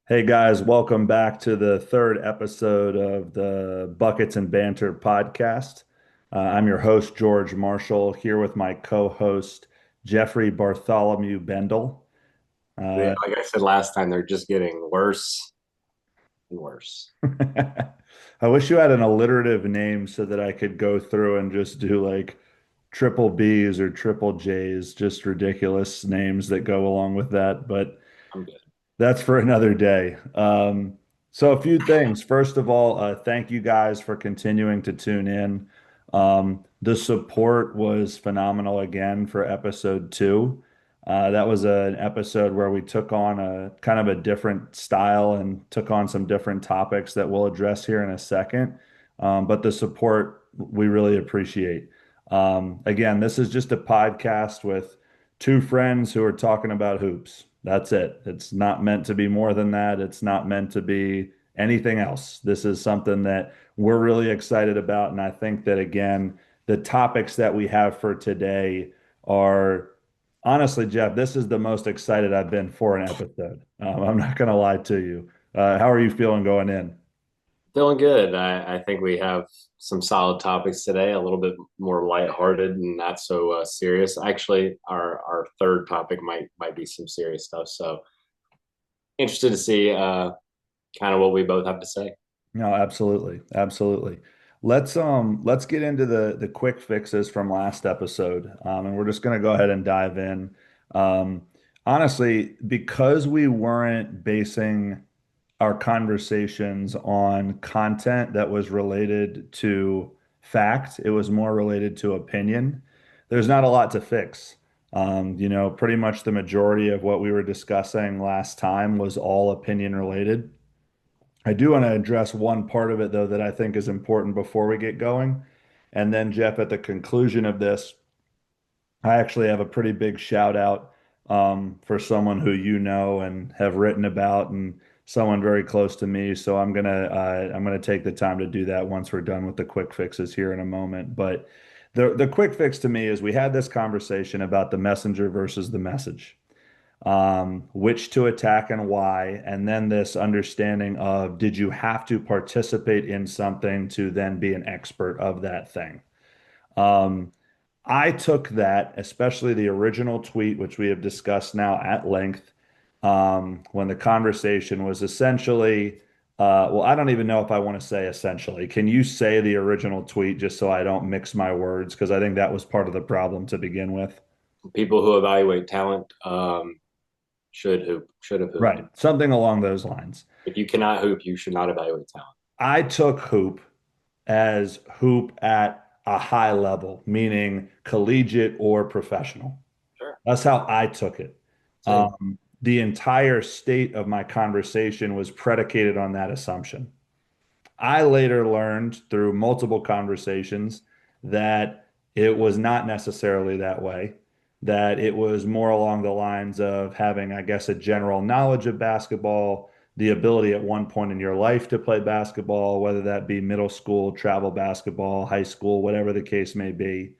Hey guys, welcome back to the third episode of the Buckets and Banter podcast. I'm your host, George Marshall, here with my co-host, Jeffrey Bartholomew Bendel. Yeah, Uh, like I said last time, they're just getting worse and worse. I wish you had an alliterative name so that I could go through and just do like triple B's or triple J's, just ridiculous names that go along with that. But I'm good. that's for another day. So a few things. First of all, thank you guys for continuing to tune in. The support was phenomenal again for episode two. That was an episode where we took on a kind of a different style and took on some different topics that we'll address here in a second. But the support we really appreciate. Again, this is just a podcast with two friends who are talking about hoops. That's it. It's not meant to be more than that. It's not meant to be anything else. This is something that we're really excited about. And I think that, again, the topics that we have for today are honestly, Jeff, this is the most excited I've been for an episode. I'm not going to lie to you. How are you feeling going in? Feeling good. I think we have some solid topics today, a little bit more lighthearted and not so serious. Actually, our third topic might be some serious stuff. So interested to see kind of what we both have to say. No, absolutely. Absolutely. Let's get into the quick fixes from last episode. And we're just gonna go ahead and dive in. Um, Honestly, because we weren't basing our conversations on content that was related to fact, it was more related to opinion. There's not a lot to fix. Pretty much the majority of what we were discussing last time was all opinion related. I do want to address one part of it, though, that I think is important before we get going. And then, Jeff, at the conclusion of this, I actually have a pretty big shout out for someone who you know and have written about, and someone very close to me. So I'm gonna take the time to do that once we're done with the quick fixes here in a moment. But the quick fix to me is we had this conversation about the messenger versus the message, which to attack and why, and then this understanding of did you have to participate in something to then be an expert of that thing? Um, I took that, especially the original tweet, which we have discussed now at length, when the conversation was essentially, well, I don't even know if I want to say essentially. Can you say the original tweet just so I don't mix my words? Because I think that was part of the problem to begin with. People who evaluate talent should have hooped. Right. Something along those lines. If you cannot hoop, you should not evaluate talent. I took hoop as hoop at a high level, meaning collegiate or professional. Sure. That's how I took it. Same. The entire state of my conversation was predicated on that assumption. I later learned through multiple conversations that it was not necessarily that way, that it was more along the lines of having, I guess, a general knowledge of basketball, the ability at one point in your life to play basketball, whether that be middle school, travel basketball, high school, whatever the case may be.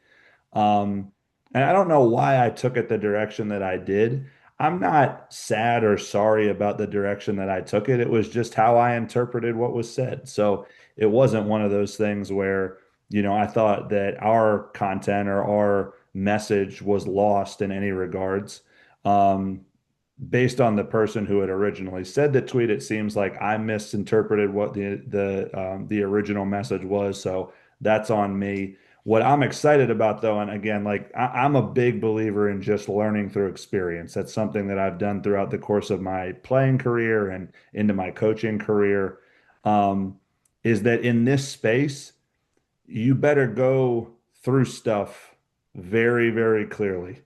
Um, and I don't know why I took it the direction that I did. I'm not sad or sorry about the direction that I took it. It was just how I interpreted what was said. So it wasn't one of those things where, I thought that our content or our message was lost in any regards. Um, Based on the person who had originally said the tweet, it seems like I misinterpreted what the original message was. So that's on me. What I'm excited about, though, and again, like I'm a big believer in just learning through experience. That's something that I've done throughout the course of my playing career and into my coaching career. Um, is that in this space, you better go through stuff very, very clearly.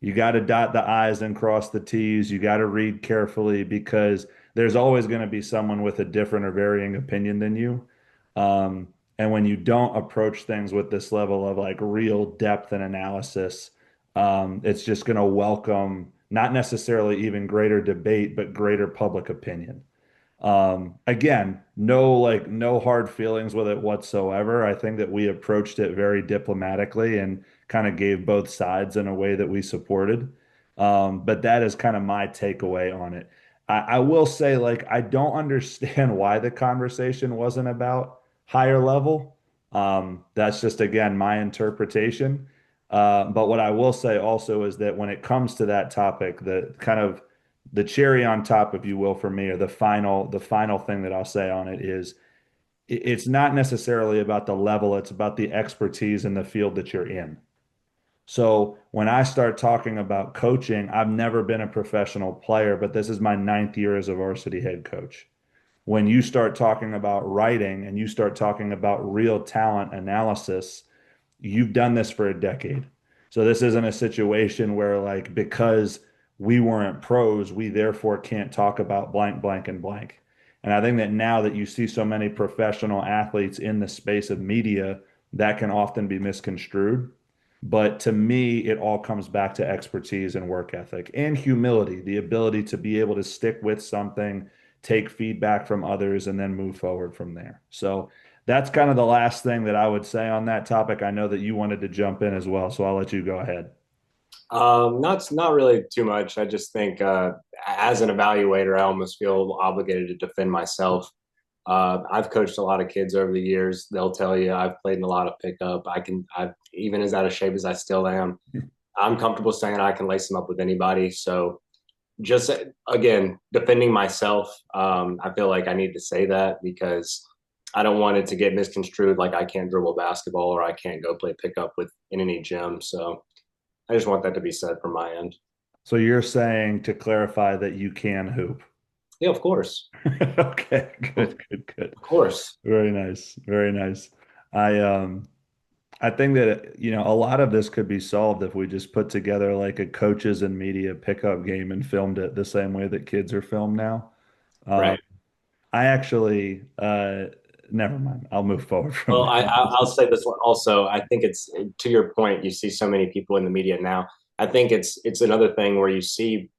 You got to dot the I's and cross the T's. You got to read carefully because there's always going to be someone with a different or varying opinion than you. Um, and when you don't approach things with this level of like real depth and analysis, it's just going to welcome not necessarily even greater debate, but greater public opinion. Again, no hard feelings with it whatsoever. I think that we approached it very diplomatically and kind of gave both sides in a way that we supported. But that is kind of my takeaway on it. I will say, like, I don't understand why the conversation wasn't about higher level. That's just, again, my interpretation. But what I will say also is that when it comes to that topic, the kind of the cherry on top, if you will, for me, or the final thing that I'll say on it is it's not necessarily about the level, it's about the expertise in the field that you're in. So when I start talking about coaching, I've never been a professional player, but this is my ninth year as a varsity head coach. When you start talking about writing and you start talking about real talent analysis, you've done this for a decade. So this isn't a situation where, like, because we weren't pros, we therefore can't talk about blank, blank, and blank. And I think that now that you see so many professional athletes in the space of media, that can often be misconstrued. But to me, it all comes back to expertise and work ethic and humility, the ability to be able to stick with something, take feedback from others, and then move forward from there. So that's kind of the last thing that I would say on that topic. I know that you wanted to jump in as well, so I'll let you go ahead. Not really too much. I just think as an evaluator, I almost feel obligated to defend myself. I've coached a lot of kids over the years. They'll tell you I've played in a lot of pickup. I even as out of shape as I still am, I'm comfortable saying I can lace them up with anybody. So just again, defending myself, I feel like I need to say that because I don't want it to get misconstrued like I can't dribble basketball or I can't go play pickup with in any gym. So I just want that to be said from my end. So you're saying to clarify that you can hoop. Yeah, of course. Okay, Of good, good, good. course. Very nice, very nice. I think that a lot of this could be solved if we just put together like a coaches and media pickup game and filmed it the same way that kids are filmed now. Um, Right. I actually, never mind. I'll move forward from Well, there. I'll say this one also. I think it's to your point. You see so many people in the media now. I think it's another thing where you see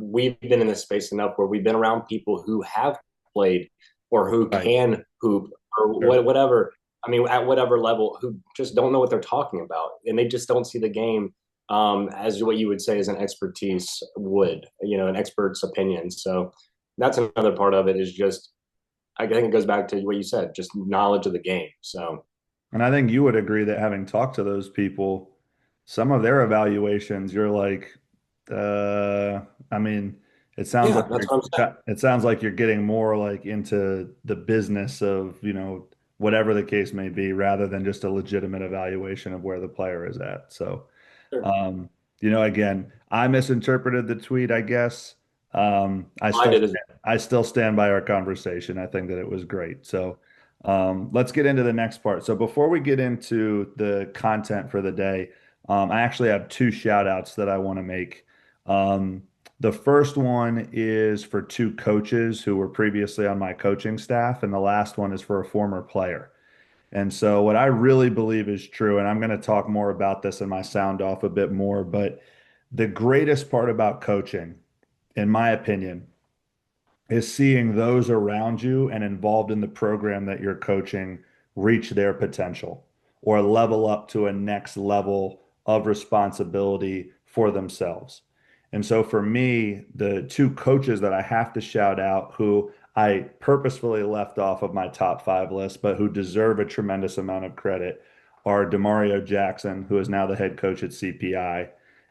we've been in this space enough where we've been around people who have played or who Right. can hoop or Sure. whatever. I mean, at whatever level, who just don't know what they're talking about, and they just don't see the game as what you would say is an expertise would, an expert's opinion. So that's another part of it is just I think it goes back to what you said, just knowledge of the game. So And I think you would agree that having talked to those people, some of their evaluations, you're like, uh, I mean, it sounds yeah, like that's what I'm saying. you're getting more like into the business of, whatever the case may be, rather than just a legitimate evaluation of where the player is at. So, Sure. um, again, I misinterpreted the tweet, I guess. I I still did as I still stand by our conversation. I think that it was great. So, let's get into the next part. So before we get into the content for the day, I actually have two shout outs that I want to make. Um, the first one is for two coaches who were previously on my coaching staff, and the last one is for a former player. And so, what I really believe is true, and I'm going to talk more about this in my sound off a bit more, but the greatest part about coaching, in my opinion, is seeing those around you and involved in the program that you're coaching reach their potential or level up to a next level of responsibility for themselves. And so for me, the two coaches that I have to shout out who I purposefully left off of my top five list, but who deserve a tremendous amount of credit are Demario Jackson, who is now the head coach at CPI,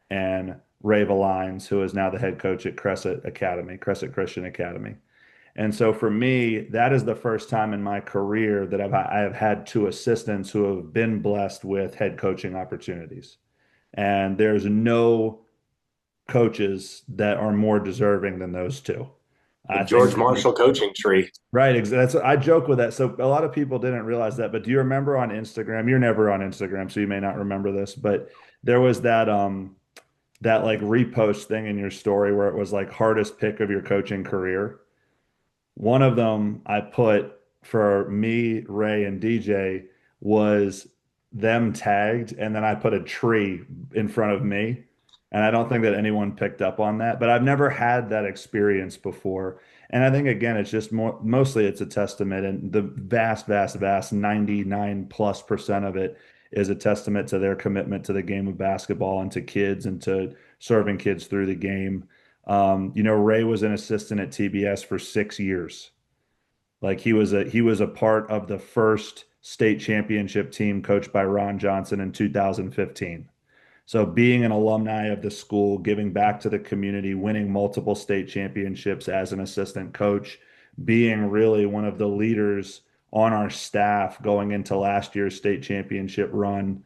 and Ray Valines, who is now the head coach at Crescent Academy, Crescent Christian Academy. And so for me, that is the first time in my career that I have had two assistants who have been blessed with head coaching opportunities. And there's no coaches that are more deserving than those two. the I think George Marshall coaching tree. right. That's I joke with that. So a lot of people didn't realize that, but do you remember on Instagram? You're never on Instagram, so you may not remember this, but there was that like repost thing in your story where it was like hardest pick of your coaching career. One of them I put for me, Ray, and DJ was them tagged, and then I put a tree in front of me. And I don't think that anyone picked up on that, but I've never had that experience before. And I think again, it's just mostly it's a testament, and the vast, vast, vast 99+% of it is a testament to their commitment to the game of basketball and to kids and to serving kids through the game. Ray was an assistant at TBS for 6 years. Like he was a part of the first state championship team coached by Ron Johnson in 2015. So being an alumni of the school, giving back to the community, winning multiple state championships as an assistant coach, being really one of the leaders on our staff going into last year's state championship run.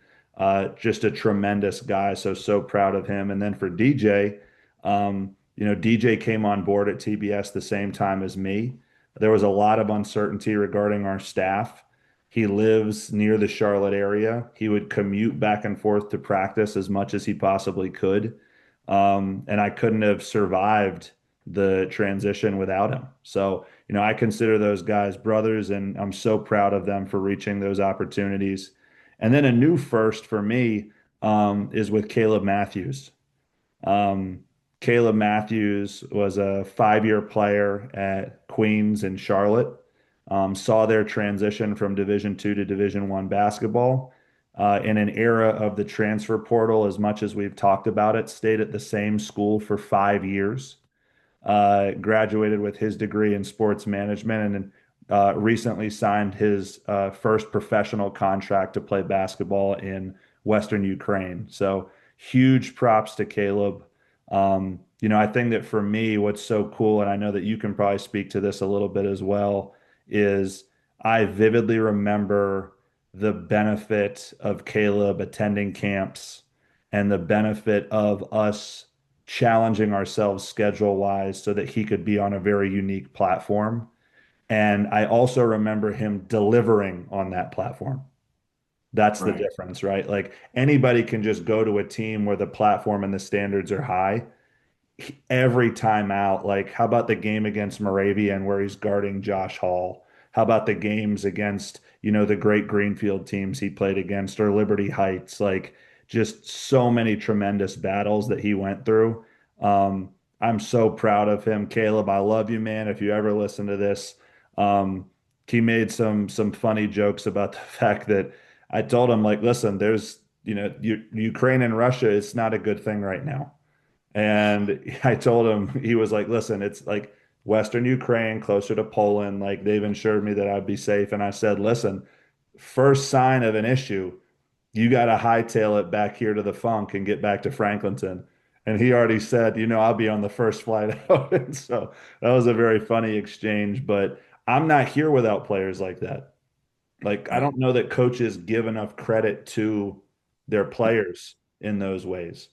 Just a tremendous guy. So proud of him. And then for DJ, DJ came on board at TBS the same time as me. There was a lot of uncertainty regarding our staff. He lives near the Charlotte area. He would commute back and forth to practice as much as he possibly could. And I couldn't have survived the transition without him. So, I consider those guys brothers, and I'm so proud of them for reaching those opportunities. And then a new first for me is with Caleb Matthews. Um, Caleb Matthews was a 5-year player at Queens in Charlotte. Saw their transition from Division II to Division I basketball. In an era of the transfer portal, as much as we've talked about it, stayed at the same school for 5 years. Graduated with his degree in sports management, and recently signed his first professional contract to play basketball in Western Ukraine. So huge props to Caleb. I think that for me, what's so cool, and I know that you can probably speak to this a little bit as well, is I vividly remember the benefit of Caleb attending camps and the benefit of us challenging ourselves schedule wise so that he could be on a very unique platform. And I also remember him delivering on that platform. That's the Right. difference, right? Like anybody can just go to a team where the platform and the standards are high every time out. Like, how about the game against Moravian where he's guarding Josh Hall? How about the games against, the great Greenfield teams he played against or Liberty Heights? Like, just so many tremendous battles that he went through. Um, I'm so proud of him. Caleb, I love you, man. If you ever listen to this, um, he made some funny jokes about the fact that I told him, like, listen, there's, Ukraine and Russia, it's not a good thing right now. And I told him, he was like, listen, it's like Western Ukraine, closer to Poland. Like they've ensured me that I'd be safe. And I said, listen, first sign of an issue, you got to hightail it back here to the Funk and get back to Franklinton. And he already said, I'll be on the first flight out. And so that was a very funny exchange. But I'm not here without players like that. Like, I Right. don't know that coaches give enough credit to their players in those ways.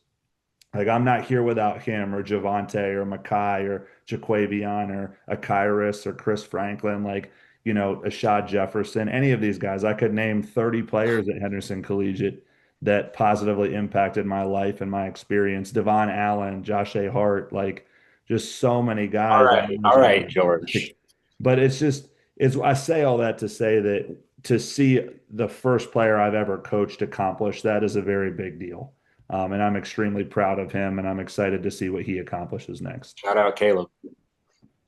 Like I'm not here without him or Javante or Makai or Jaquavion or Akyrus or Chris Franklin, like, Ashad Jefferson, any of these guys. I could name 30 players at Henderson Collegiate that positively impacted my life and my experience. Devon Allen, Josh A. Hart, like just so many All guys. I right. All right, George. But I say all that to say that to see the first player I've ever coached accomplish that is a very big deal. And I'm extremely proud of him, and I'm excited to see what he accomplishes next. Shout out Caleb.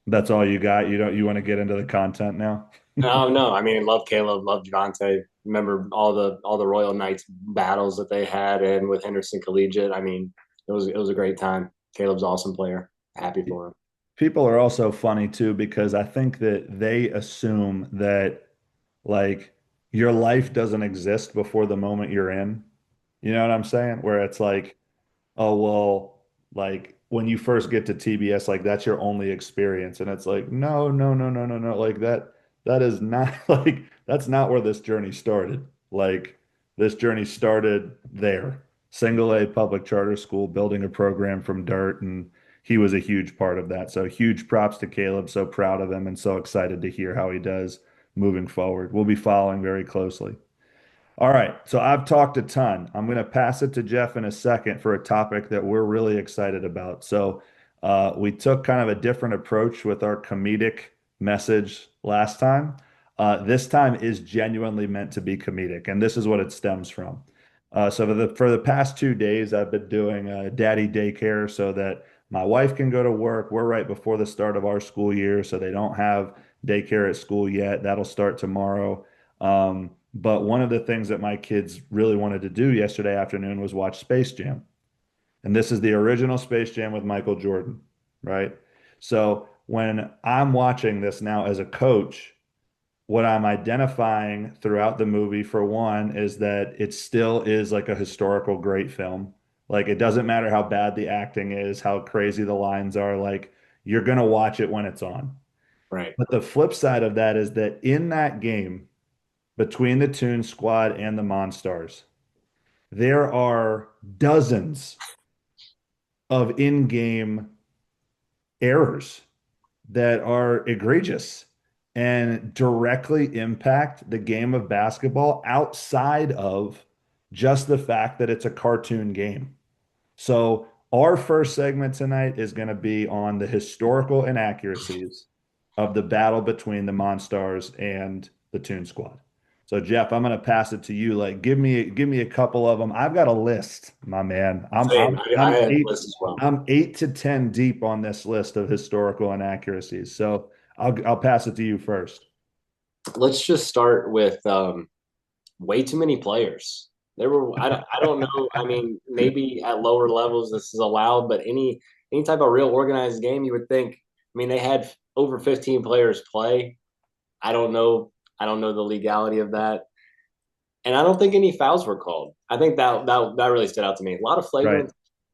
That's all you got? You want to get into the content now? No, no. I mean, love Caleb, love Javante. Remember all the Royal Knights battles that they had, and with Henderson Collegiate. I mean, it was a great time. Caleb's an awesome player. Happy for him. People are also funny too because I think that they assume that like your life doesn't exist before the moment you're in. You know what I'm saying? Where it's like, oh well, like when you first get to TBS, like that's your only experience. And it's like, no, no, no, no, no, no. Like that is not like that's not where this journey started. Like this journey started there. Single A public charter school, building a program from dirt, and he was a huge part of that. So huge props to Caleb. So proud of him and so excited to hear how he does moving forward. We'll be following very closely. All right, so I've talked a ton. I'm going to pass it to Jeff in a second for a topic that we're really excited about. So, we took kind of a different approach with our comedic message last time. This time is genuinely meant to be comedic, and this is what it stems from. So for the past 2 days, I've been doing daddy daycare so that my wife can go to work. We're right before the start of our school year, so they don't have daycare at school yet. That'll start tomorrow. But one of the things that my kids really wanted to do yesterday afternoon was watch Space Jam. And this is the original Space Jam with Michael Jordan. right? So when I'm watching this now as a coach, what I'm identifying throughout the movie, for one, is that it still is like a historical great film. Like it doesn't matter how bad the acting is, how crazy the lines are, like you're gonna watch it when it's on. Right. But the flip side of that is that in that game between the Toon Squad and the Monstars, there are dozens of in-game errors that are egregious and directly impact the game of basketball outside of just the fact that it's a cartoon game. So, our first segment tonight is going to be on the historical inaccuracies of the battle between the Monstars and the Toon Squad. So, Jeff, I'm going to pass it to you. Like, give me a couple of them. I've got a list, my man. I'm Same. I'm I I'm had eight lists as well. I'm 8 to 10 deep on this list of historical inaccuracies. So, I'll pass it to you first. Let's just start with way too many players. There were I don't know. I mean, maybe at lower levels this is allowed, but any type of real organized game, you would think. I mean, they had over 15 players play. I don't know. I don't know the legality of that, and I don't think any fouls were called. I think that really stood out to me. A lot of Right.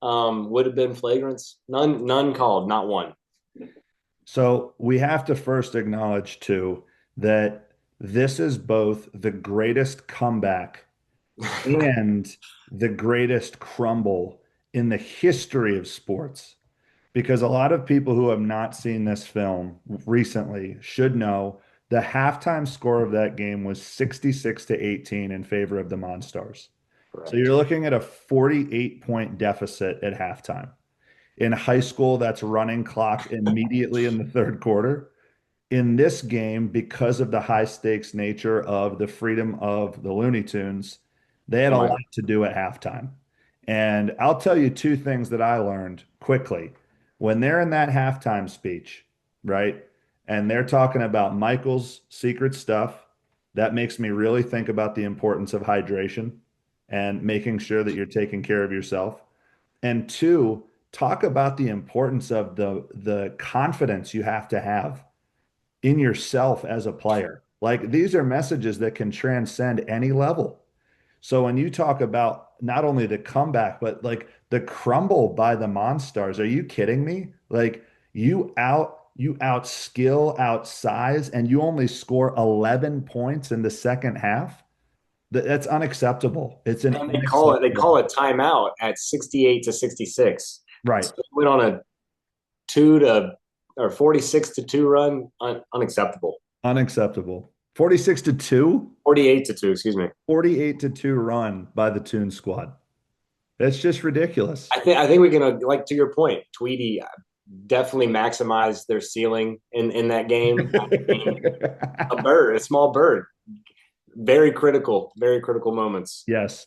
flagrants would have been flagrants. None called. Not one. So we have to first acknowledge too that this is both the greatest comeback and the greatest crumble in the history of sports. Because a lot of people who have not seen this film recently should know the halftime score of that game was 66 to 18 in favor of the Monstars. So Correct. you're looking at a 48-point deficit at halftime. In high school, that's running clock immediately in the third quarter. In this game, because of the high stakes nature of the freedom of the Looney Tunes, they had Oh a my! lot to do at halftime. And I'll tell you two things that I learned quickly. When they're in that halftime speech, right? And they're talking about Michael's secret stuff, that makes me really think about the importance of hydration and making sure that you're taking care of yourself. And two, talk about the importance of the confidence you have to have in yourself as a player. Like these are messages that can transcend any level. So when you talk about not only the comeback, but like the crumble by the Monstars, are you kidding me? Like you out skill, outsize, and you only score 11 points in the second half. That's unacceptable. It's an And they call unacceptable. it timeout at 68 to 66. Right. So we went on a 2 to or 46 to 2 run. Unacceptable. Unacceptable. 46 to 2, 48 to 2, excuse me. 48 to 2 run by the Toon Squad. That's just ridiculous. I think we can like to your point, Tweety definitely maximized their ceiling in that game. I mean, a small bird, very critical moments. Yes.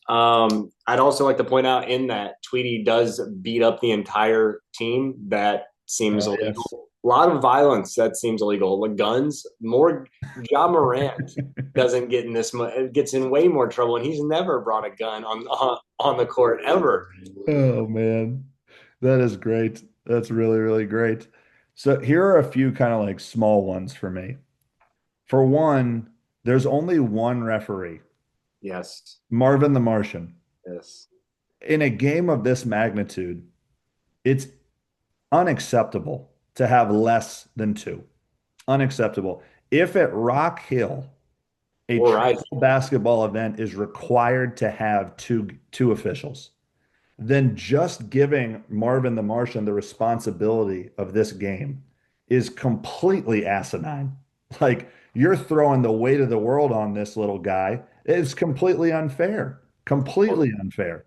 I'd also like to point out in that Tweety does beat up the entire team. That seems Yes. illegal. A lot of violence that seems illegal. The guns, more. Ja Morant doesn't get in this much. Gets in way more trouble, and he's never brought a gun on the court ever. Oh man. That is great. That's really, really great. So here are a few kind of like small ones for me. For one, there's only one referee, Yes, Marvin the Martian. yes. In a game of this magnitude, it's unacceptable to have less than two. Unacceptable. If at Rock Hill, a Or I. travel basketball event is required to have two officials, then just giving Marvin the Martian the responsibility of this game is completely asinine. Like you're throwing the weight of the world on this little guy. It's completely unfair. Completely unfair.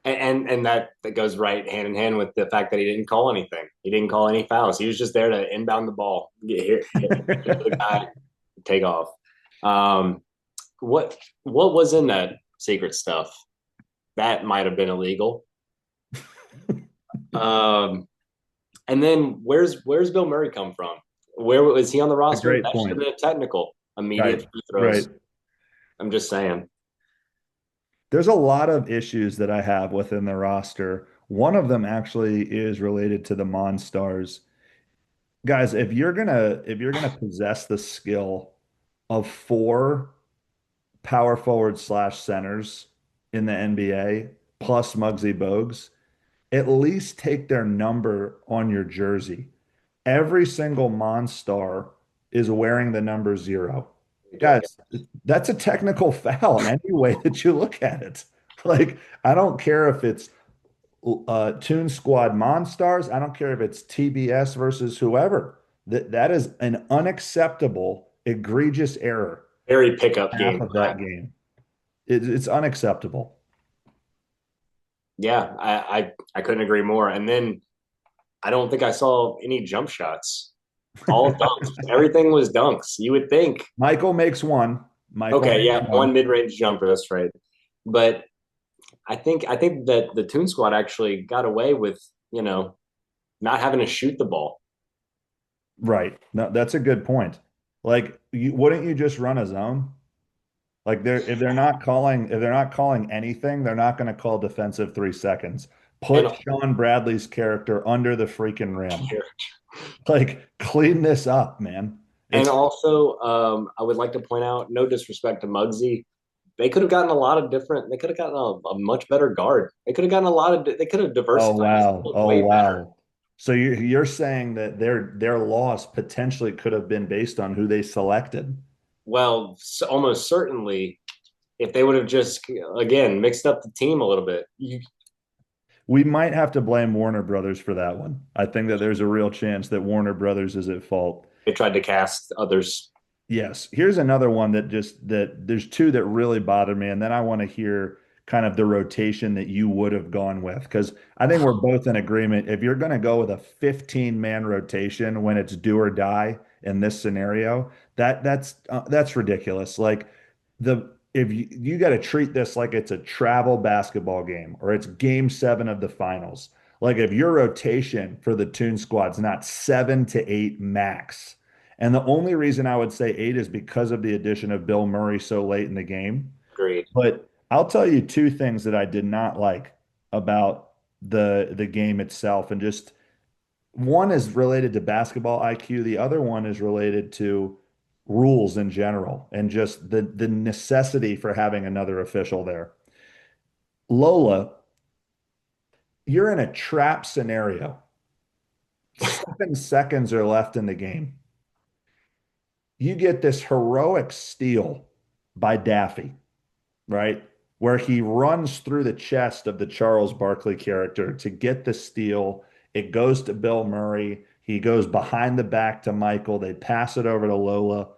And that goes right hand in hand with the fact that he didn't call anything. He didn't call any fouls. He was just there to inbound the ball, get here, hit the guy, take off. Um, what was in that secret stuff? That might have been illegal. Um, and then where's Bill Murray come from? Where was he on the A roster? great That should have point. been a technical, immediate Right. free Right. throws. I'm just saying. There's a lot of issues that I have within the roster. One of them actually is related to the Monstars. Guys, if you're gonna possess the skill of four power forward slash centers in the NBA plus Muggsy Bogues, at least take their number on your jersey. Every single Monstar is wearing the number 0. Guys, that's a technical foul any way that you look at it. Like, I don't care if it's Toon Squad Monstars. I don't care if it's TBS versus whoever. That is an unacceptable, egregious error. Very pickup Half game of for that that. game. It's unacceptable. Yeah, I couldn't agree more. And then I don't think I saw any jump shots. All dunks. Everything was dunks. You would think, Michael makes one. Michael okay, makes yeah, one. one mid-range jumper, that's right. But I think that the Toon Squad actually got away with, not having to shoot the ball. Right. No, that's a good point. Like, wouldn't you just run a zone? Like, if they're not calling anything, they're not going to call defensive 3 seconds. And Put Sean Bradley's character under the freaking rim. Like, clean this up, man. and It's also, I would like to point out, no disrespect to Muggsy, they could have gotten a lot of different. They could have gotten a much better guard. They could have gotten a lot of. They could have Oh diversified this wow. Oh way better. wow. So you're saying that their loss potentially could have been based on who they selected. Well, almost certainly, if they would have just again mixed up the team a little bit, We might have to blame Warner Brothers for that one. I think that there's a real chance that Warner Brothers is at fault. they tried to cast others. Yes. Here's another one that there's two that really bother me, and then I want to hear kind of the rotation that you would have gone with because I think we're both in agreement. If you're going to go with a 15-man rotation when it's do or die in this scenario, that's ridiculous. Like the if you got to treat this like it's a travel basketball game or it's game 7 of the finals. Like if your rotation for the Toon Squad's not 7 to 8 max. And the only reason I would say 8 is because of the addition of Bill Murray so late in the game. Agreed. But I'll tell you two things that I did not like about the game itself. And just one is related to basketball IQ, the other one is related to rules in general and just the necessity for having another official there. Lola, you're in a trap scenario. 7 seconds are left in the game. You get this heroic steal by Daffy, right? Where he runs through the chest of the Charles Barkley character to get the steal. It goes to Bill Murray. He goes behind the back to Michael. They pass it over to Lola.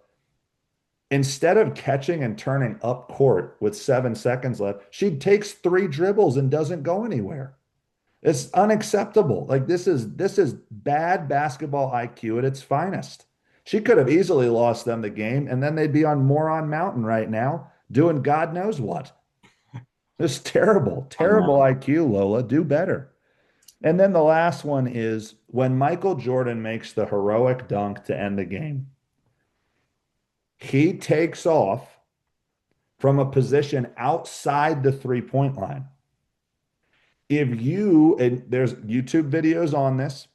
Instead of catching and turning up court with 7 seconds left, she takes 3 dribbles and doesn't go anywhere. It's unacceptable. Like this is bad basketball IQ at its finest. She could have easily lost them the game, and then they'd be on Moron Mountain right now doing God knows what. It's terrible, terrible IQ, Lola. Do better. And then the last one is when Michael Jordan makes the heroic dunk to end the game. He takes off from a position outside the 3-point line. If you, and there's YouTube videos on this,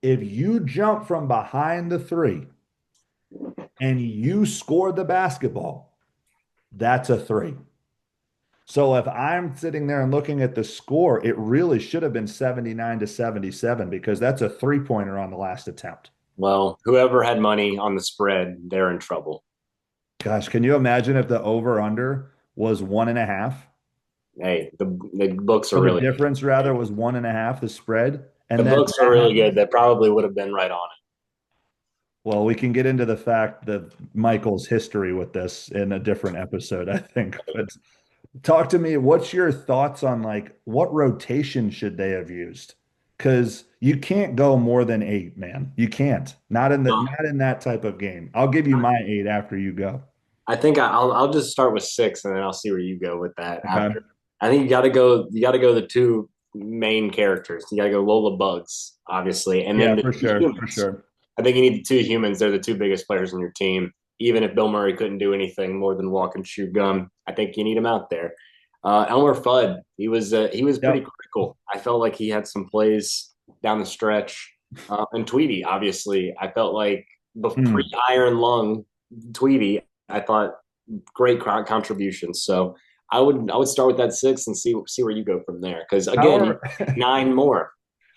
if you jump from behind the 3 and you score the basketball, that's a 3. So if I'm sitting there and looking at the score, it really should have been 79-77 because that's a 3-pointer on the last attempt. Well, whoever had money on the spread, they're in trouble. Gosh, can you imagine if the over under was 1.5? Hey, the books are Or the really difference rather was 1.5, the spread. the And then books are that really good. happens. That probably would have been right on Well, we can get into the fact that Michael's history with this in a different episode, I think. But talk to me, what's your thoughts on like what rotation should they have used? Because you can't go more than 8, man. You can't. it. Not in that type of game. I'll give you my 8 after you go. I think I'll just start with 6 and then I'll see where you go with that Okay. after. I think you got to go the two main characters. You got to go Lola Bugs, obviously, and then Yeah, the for two sure. For humans. sure. I think you need the two humans. They're the two biggest players on your team. Even if Bill Murray couldn't do anything more than walk and chew gum, I think you need him out there. Elmer Fudd, he was pretty Yep. critical. I felt like he had some plays down the stretch, and Tweedy, obviously, I felt like the Hmm. pre-Iron Lung Tweedy, I thought great contributions. So I would start with that six and see where you go from there. Because How again, you are nine more.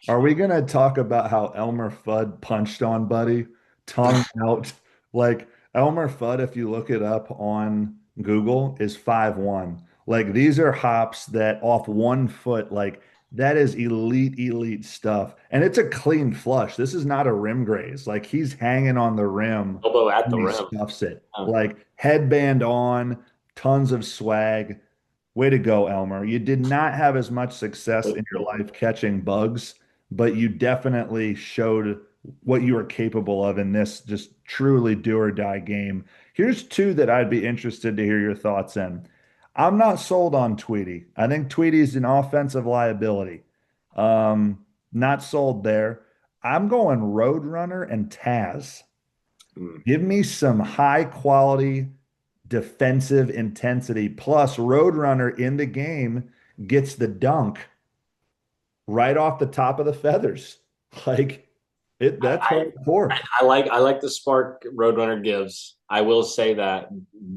are we gonna talk about how Elmer Fudd punched on Buddy, tongue out? Like Elmer Fudd, if you look it up on Google, is 5'1". Like these are hops that off 1 foot, like that is elite stuff. And it's a clean flush. This is not a rim graze. Like he's hanging on the rim Elbow at and the he rim. stuffs it. Uh, Like headband on, tons of swag. Way to go, Elmer. You did not have as much success in your life catching bugs, but you definitely showed what you are capable of in this just truly do or die game. Here's two that I'd be interested to hear your thoughts in. I'm not sold on Tweety. I think Tweety's an offensive liability. Not sold there. I'm going Roadrunner and Taz. mm. Give me some high quality defensive intensity. Plus, Roadrunner in the game gets the dunk right off the top of the feathers. Like that's I, hardcore. I like the spark Roadrunner gives. I will say that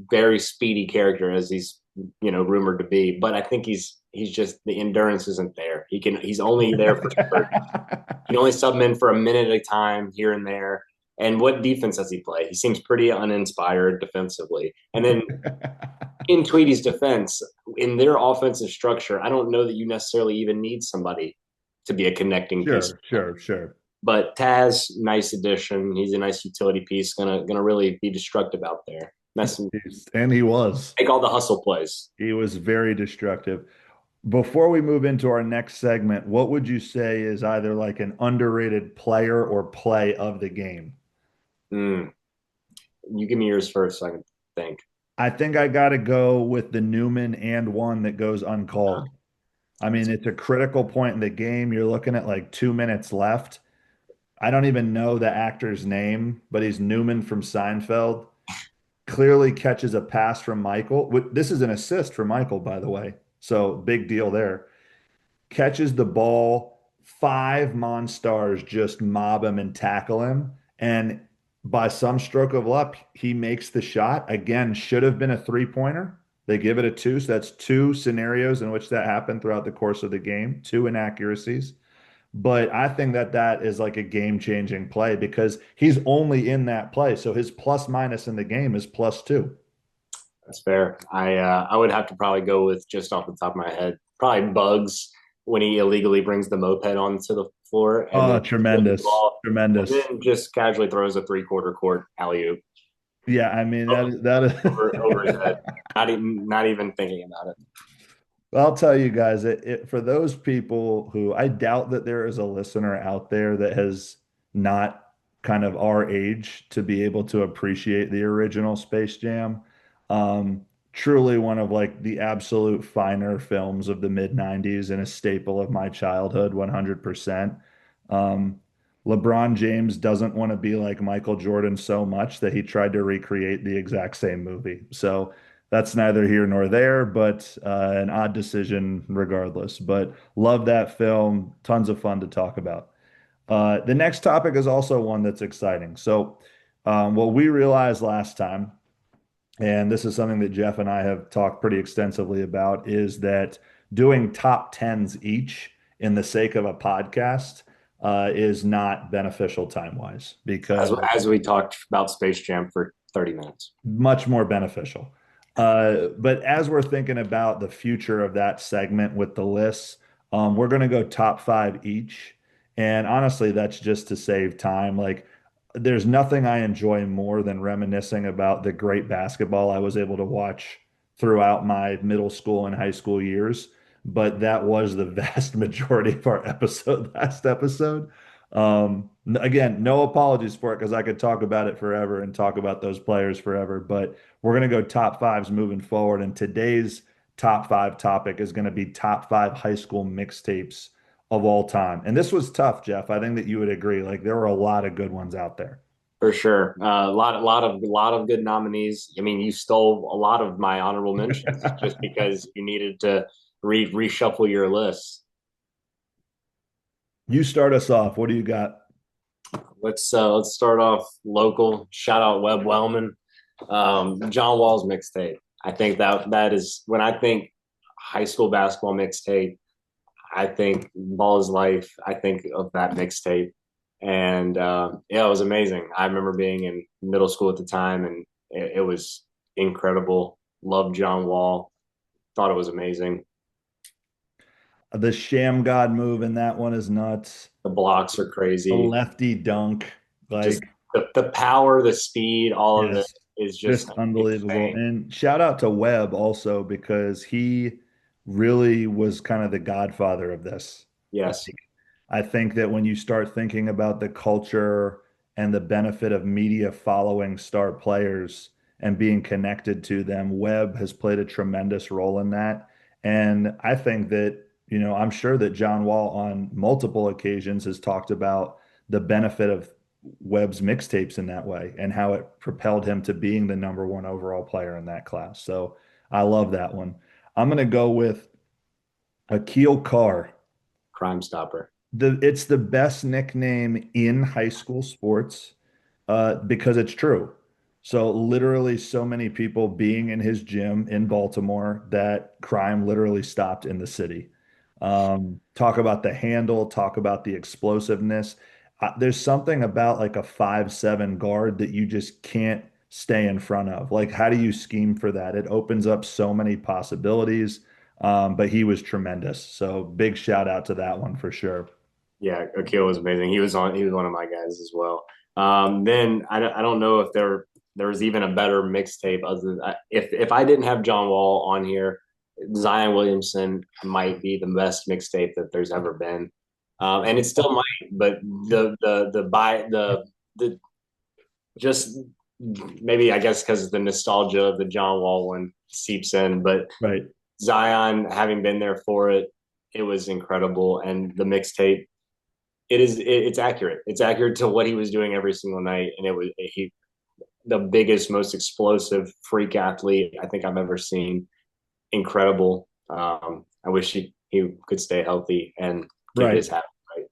very speedy character as he's rumored to be, but I think he's just the endurance isn't there. He's only there for spurts. He can only sub him in for a minute at a time here and there. And what defense does he play? He seems pretty uninspired defensively. And then in Tweedy's defense, in their offensive structure, I don't know that you necessarily even need somebody to be a connecting piece. Sure. But Taz, nice addition. He's a nice utility piece. Gonna really be destructive out there. And he was. Make all the hustle plays. He was very destructive. Before we move into our next segment, what would you say is either like an underrated player or play of the game? Mm. You give me yours first, so I can think. I think I got to go with the Newman and one that goes uncalled. I mean, it's a critical point in the game. You're looking at like 2 minutes left. I don't even know the actor's name, but he's Newman from Seinfeld. Clearly catches a pass from Michael. This is an assist for Michael, by the way. So big deal there. Catches the ball. Five Monstars just mob him and tackle him. And by some stroke of luck, he makes the shot. Again, should have been a three-pointer. They give it a two. So that's two scenarios in which that happened throughout the course of the game, two inaccuracies. But I think that that is like a game-changing play because he's only in that play. So his plus minus in the game is +2. That's fair. I would have to probably go with just off the top of my head, probably Bugs when he illegally brings the moped onto the floor and Oh, then the tremendous. ball and Tremendous. then just casually throws a three-quarter court alley oop Yeah, I mean that over his head. is Not even thinking about it. I'll tell you guys, for those people who I doubt that there is a listener out there that has not kind of our age to be able to appreciate the original Space Jam. Truly one of like the absolute finer films of the mid 90s and a staple of my childhood, 100%. Um, LeBron James doesn't want to be like Michael Jordan so much that he tried to recreate the exact same movie. So that's neither here nor there, but an odd decision regardless. But love that film. Tons of fun to talk about. The next topic is also one that's exciting. So, what we realized last time, and this is something that Jeff and I have talked pretty extensively about, is that doing top tens each in the sake of a podcast is not beneficial time-wise As because as we talked about Space Jam for 30 minutes. much more beneficial. But as we're thinking about the future of that segment with the lists, we're going to go top five each. And honestly, that's just to save time. Like, there's nothing I enjoy more than reminiscing about the great basketball I was able to watch throughout my middle school and high school years. But that was the vast majority of our episode last episode. Again, no apologies for it because I could talk about it forever and talk about those players forever. But we're going to go top fives moving forward. And today's top five topic is going to be top five high school mixtapes of all time. And this was tough, Jeff. I think that you would agree. Like there were a lot of good ones out there. For sure. A lot of good nominees. I mean, you stole a lot of my honorable mentions just because you needed to reshuffle your list. You start us off. What do you got? Let's start off local. Shout out Webb Wellman, John Wall's mixtape. I think that is when I think high school basketball mixtape. I think Ball is Life. I think of that mixtape, and yeah, it was amazing. I remember being in middle school at the time, and it was incredible. Loved John Wall. Thought it was amazing. The Sham God move in that one is nuts. The blocks are The crazy. lefty dunk, Just like, the power, the speed, all of it yes, is just just unbelievable. insane. And shout out to Webb also because he really was kind of the godfather of this. Yes, I think that when you start thinking about the culture and the benefit of media following star players and being connected to them, Webb has played a tremendous role in that. And I think that, I'm sure that John Wall on multiple occasions has talked about the benefit of Webb's mixtapes in that way and how it propelled him to being the number one overall player in that class. So I love that one. I'm going to go with Akil Carr. Crime Stopper. It's the best nickname in high school sports because it's true. So literally so many people being in his gym in Baltimore that crime literally stopped in the city. Talk about the handle, talk about the explosiveness. There's something about like a 5'7" guard that you just can't stay in front of. Like, how do you scheme for that? It opens up so many possibilities. But he was tremendous. So big shout out to that one for sure. Yeah, Akil was amazing. He was one of my guys as well. Then I don't know if there was even a better mixtape other than if I didn't have John Wall on here, Zion Williamson might be the best mixtape that there's ever been. And it still might, but the just maybe I guess because the nostalgia of the John Wall one seeps in, but Right. Zion having been there for it, it was incredible. And the mixtape, it's accurate. It's accurate to what he was doing every single night, and it was he the biggest, most explosive freak athlete I think I've ever seen. Incredible. I wish he could stay healthy and get Right. his habit right.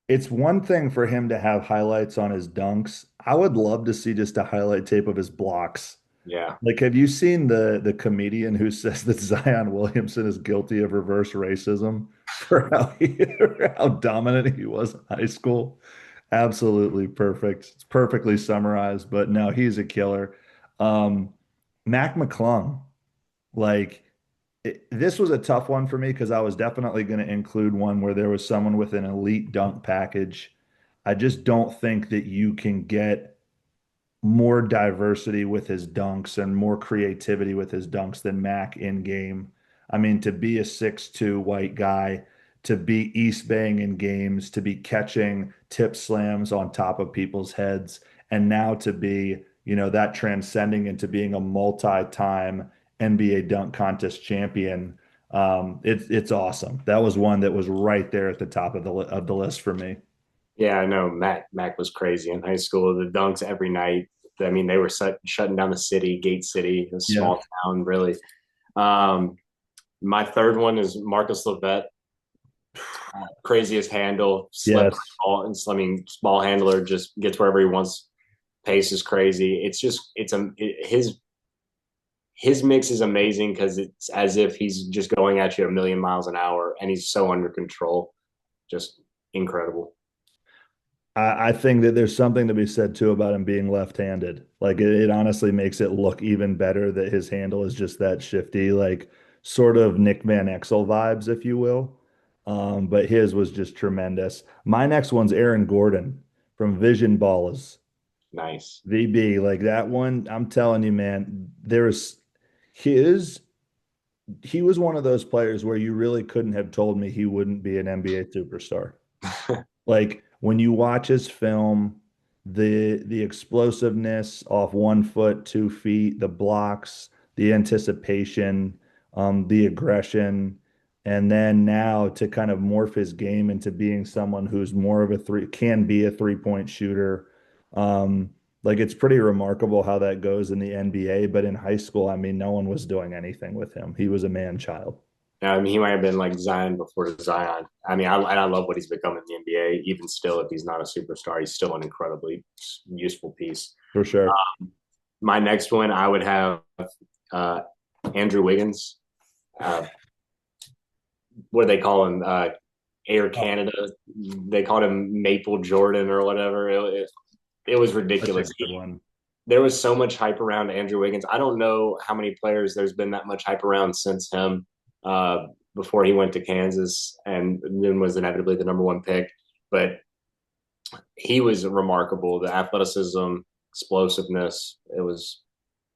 It's one thing for him to have highlights on his dunks. I would love to see just a highlight tape of his blocks. Yeah, Like, have you seen the comedian who says that Zion Williamson is guilty of reverse racism for how dominant he was in high school? Absolutely perfect. It's perfectly summarized, but no, he's a killer. Um, Mac McClung, like this was a tough one for me because I was definitely going to include one where there was someone with an elite dunk package. I just don't think that you can get more diversity with his dunks and more creativity with his dunks than Mac in game. I mean, to be a 6'2" white guy, to be East Baying in games, to be catching tip slams on top of people's heads, and now to be, that transcending into being a multi-time NBA dunk contest champion. It's awesome. That was one that was right there at the top of the list for me. yeah. I know Mac was crazy in high school. The dunks every night. I mean, they were shutting down the city, Gate City, a Yeah. small town, really. Um, my third one is Marcus Levette, craziest handle, slip Yes. ball, and I mean, ball handler just gets wherever he wants. Pace is crazy. His mix is amazing because it's as if he's just going at you a million miles an hour, and he's so under control. Just incredible. I think that there's something to be said too about him being left-handed. Like it honestly makes it look even better that his handle is just that shifty, like sort of Nick Van Exel vibes, if you will. But his was just tremendous. My next one's Aaron Gordon from Vision Balls. Nice. VB, like that one, I'm telling you, man, there's his he was one of those players where you really couldn't have told me he wouldn't be an NBA superstar. Like when you watch his film, the explosiveness off 1 foot, 2 feet, the blocks, the anticipation, the aggression, and then now to kind of morph his game into being someone who's more of a three, can be a 3-point shooter, Um, like it's pretty remarkable how that goes in the NBA, but in high school, I mean, no one was doing anything with him. He was a man child. I mean, he might have been like Zion before Zion. I mean, I love what he's become in the NBA. Even still, if he's not a superstar, he's still an incredibly useful piece. For sure. My next one, I would have uh, Andrew Wiggins. Uh, what do they call him? Air Oh, Canada. They called him Maple Jordan or whatever. It was such a ridiculous. good one. There was so much hype around Andrew Wiggins. I don't know how many players there's been that much hype around since him before he went to Kansas and then was inevitably the number one pick. But he was remarkable. The athleticism, explosiveness, it was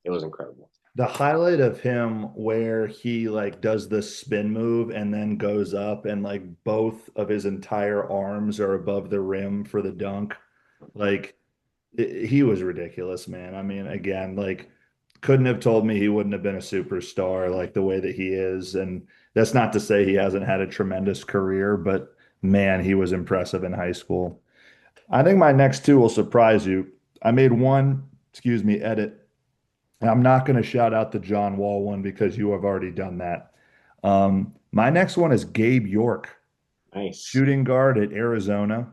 incredible. The highlight of him where he like does the spin move and then goes up and like both of his entire arms are above the rim for the dunk. Like he was ridiculous, man. I mean, again, like couldn't have told me he wouldn't have been a superstar like the way that he is. And that's not to say he hasn't had a tremendous career, but man, he was impressive in high school. I think my next two will surprise you. I made one, excuse me, edit. And I'm not going to shout out the John Wall one because you have already done that. My next one is Gabe York, Nice. shooting guard at Arizona.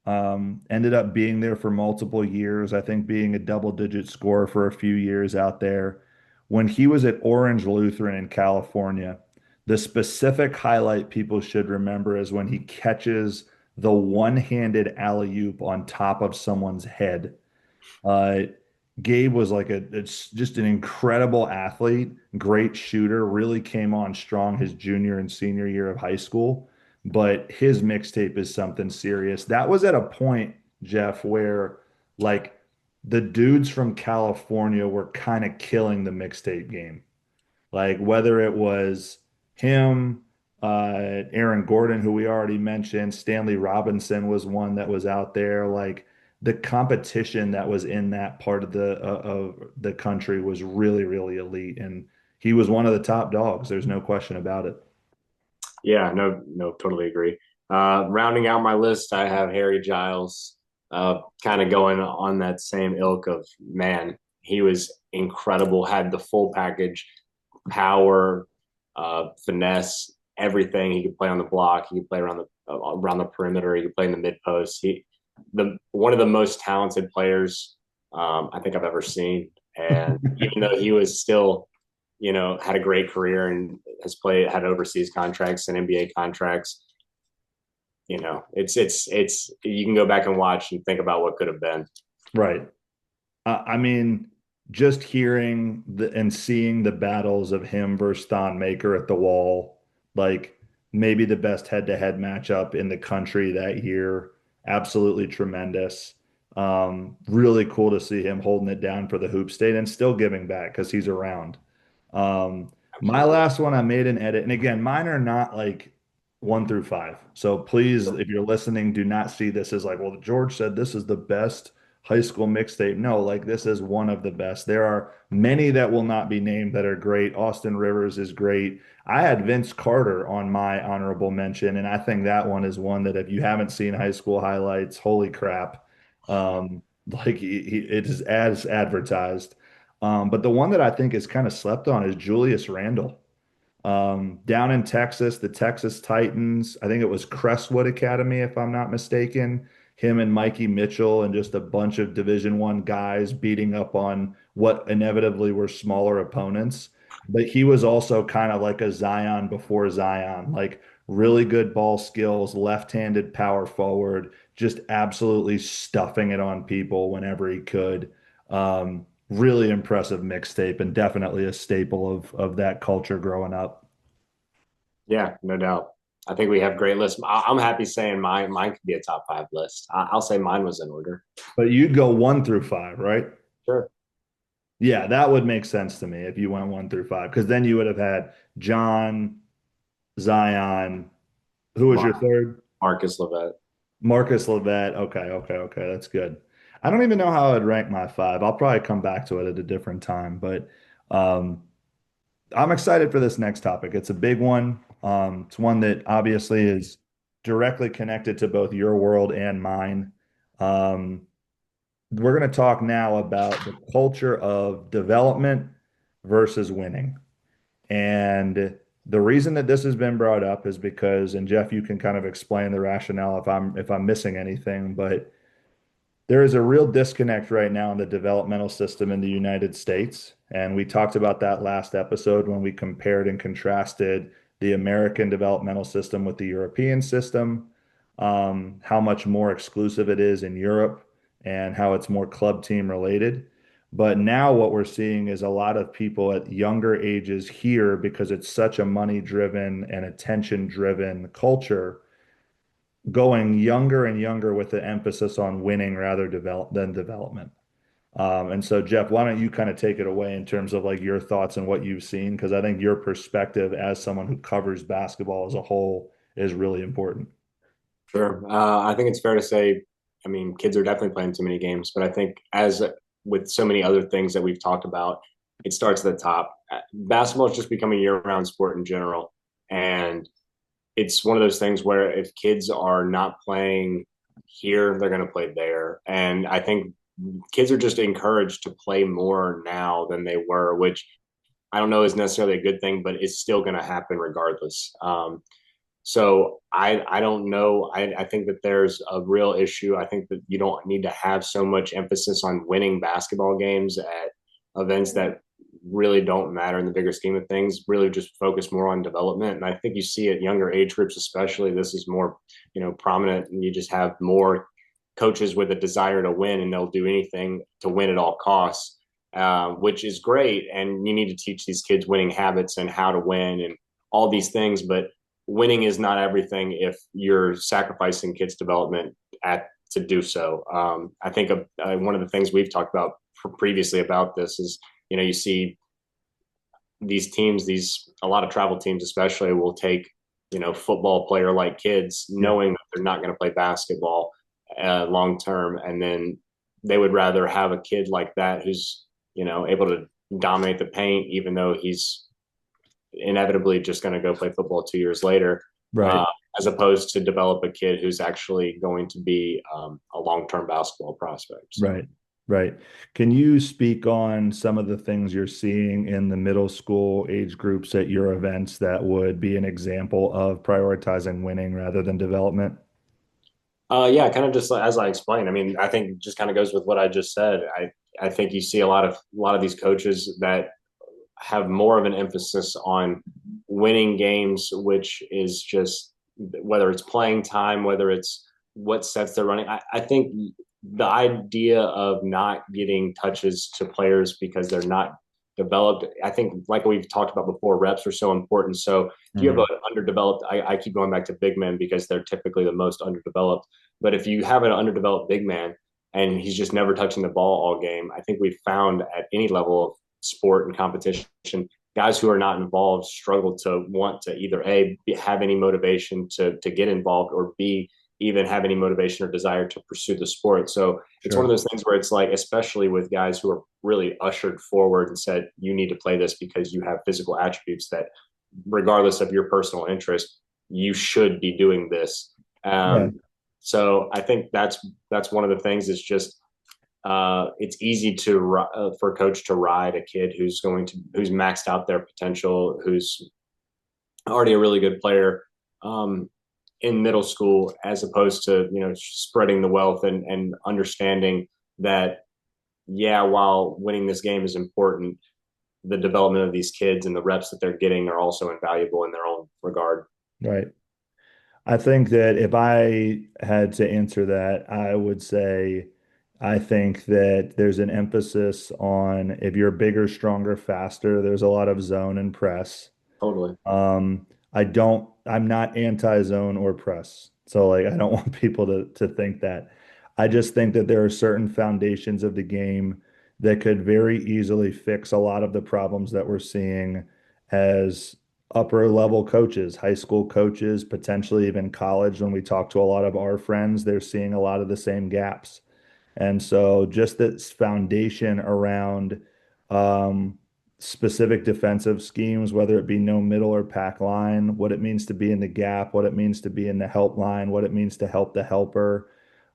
Ended up being there for multiple years. I think being a double-digit scorer for a few years out there. When he was at Orange Lutheran in California, the specific highlight people should remember is when he catches the one-handed alley-oop on top of someone's head. Uh, Gabe was like it's just an incredible athlete, great shooter, really came on strong his junior and senior year of high school. But his mixtape is something serious. That was at a point, Jeff, where like the dudes from California were kind of killing the mixtape game. Like whether it was him, Aaron Gordon, who we already mentioned, Stanley Robinson was one that was out there. Like the competition that was in that part of the country was really, really elite, and he was one of the top dogs. There's no question about it. Yeah, no, no, totally agree. Rounding out my list, I have Harry Giles, kind of going on that same ilk of man. He was incredible, had the full package, power, finesse, everything. He could play on the block, he could play around the perimeter, he could play in the mid post. The one of the most talented players I think I've ever seen. And even though he was still had a great career and had overseas contracts and NBA contracts. It's you can go back and watch and think about what could have been. Right. I mean, just hearing and seeing the battles of him versus Thon Maker at the wall, like maybe the best head-to-head matchup in the country that year. Absolutely tremendous. Really cool to see him holding it down for the hoop state and still giving back because he's around. My Absolutely. last one I made an edit, and again, mine are not like 1 through 5. So please, if you're listening, do not see this as like, well, George said this is the best high school mixtape. No, like this is one of the best. There are many that will not be named that are great. Austin Rivers is great. I had Vince Carter on my honorable mention, and I think that one is one that if you haven't seen high school highlights, holy crap. Like it is as advertised. But the one that I think is kind of slept on is Julius Randle. Down in Texas, the Texas Titans, I think it was Crestwood Academy, if I'm not mistaken. Him and Mikey Mitchell and just a bunch of Division I guys beating up on what inevitably were smaller opponents. But he was also kind of like a Zion before Zion, like really good ball skills, left-handed power forward, just absolutely stuffing it on people whenever he could. Really impressive mixtape and definitely a staple of that culture growing up. Yeah, no doubt. I think we have great lists. I'm happy saying mine could be a top five list. I'll say mine was in order. But you'd go 1 through 5, right? Sure. Yeah, that would make sense to me if you went 1 through 5, because then you would have had John, Zion. Who was your third? Marcus Levet. Marcus Levet. Okay, okay, okay. That's good. I don't even know how I'd rank my 5. I'll probably come back to it at a different time, but um, I'm excited for this next topic. It's a big one. It's one that obviously is directly connected to both your world and mine. Um, we're going to talk now about the culture of development versus winning. And the reason that this has been brought up is because, and Jeff, you can kind of explain the rationale if I'm missing anything, but there is a real disconnect right now in the developmental system in the United States. And we talked about that last episode when we compared and contrasted the American developmental system with the European system, how much more exclusive it is in Europe and how it's more club team related. But now what we're seeing is a lot of people at younger ages here, because it's such a money driven and attention driven culture, going younger and younger with the emphasis on winning rather than development. And so, Jeff, why don't you kind of take it away in terms of like your thoughts and what you've seen? Because I think your perspective as someone who covers basketball as a whole is really important. Sure. I think it's fair to say, I mean, kids are definitely playing too many games, but I think as with so many other things that we've talked about, it starts at the top. Basketball is just becoming a year-round sport in general, and it's one of those things where if kids are not playing here, they're going to play there. And I think kids are just encouraged to play more now than they were, which I don't know is necessarily a good thing, but it's still going to happen regardless. So I don't know. I think that there's a real issue. I think that you don't need to have so much emphasis on winning basketball games at events that really don't matter in the bigger scheme of things. Really just focus more on development. And I think you see at younger age groups, especially, this is more, prominent, and you just have more coaches with a desire to win, and they'll do anything to win at all costs, which is great. And you need to teach these kids winning habits and how to win and all these things. But winning is not everything if you're sacrificing kids' development to do so. I think one of the things we've talked about previously about this is, you see these teams, a lot of travel teams especially, will take, football player like kids, Yeah. knowing that they're not going to play basketball long term, and then they would rather have a kid like that who's, able to dominate the paint, even though he's inevitably just going to go play football 2 years later, Right. uh, as opposed to develop a kid who's actually going to be a long-term basketball prospect. So, Right. Right. Can you speak on some of the things you're seeing in the middle school age groups at your events that would be an example of prioritizing winning rather than development? yeah, kind of just as I explained. I mean, I think it just kind of goes with what I just said. I think you see a lot of these coaches that have more of an emphasis on winning games, which is just whether it's playing time, whether it's what sets they're running. I think the idea of not getting touches to players because they're not developed, I think, like we've talked about before, reps are so important. So if you have an Hmm. underdeveloped, I keep going back to big men because they're typically the most underdeveloped. But if you have an underdeveloped big man and he's just never touching the ball all game, I think we've found at any level of sport and competition, guys who are not involved struggle to want to either have any motivation to get involved, or b even have any motivation or desire to pursue the sport. So it's one of Sure. those things where it's like, especially with guys who are really ushered forward and said, you need to play this because you have physical attributes that, regardless of your personal interest, you should be doing this. Yeah. So I think that's one of the things. Is just it's easy for a coach to ride a kid who's maxed out their potential, who's already a really good player, um, in middle school, as opposed to spreading the wealth and understanding that, yeah, while winning this game is important, the development of these kids and the reps that they're getting are also invaluable in their own regard. Right. I think that if I had to answer that, I would say I think that there's an emphasis on if you're bigger, stronger, faster, there's a lot of zone and press. Totally. I'm not anti-zone or press. So like I don't want people to think that. I just think that there are certain foundations of the game that could very easily fix a lot of the problems that we're seeing as upper level coaches, high school coaches, potentially even college. When we talk to a lot of our friends, they're seeing a lot of the same gaps. And so just this foundation around um, specific defensive schemes, whether it be no middle or pack line, what it means to be in the gap, what it means to be in the help line, what it means to help the helper.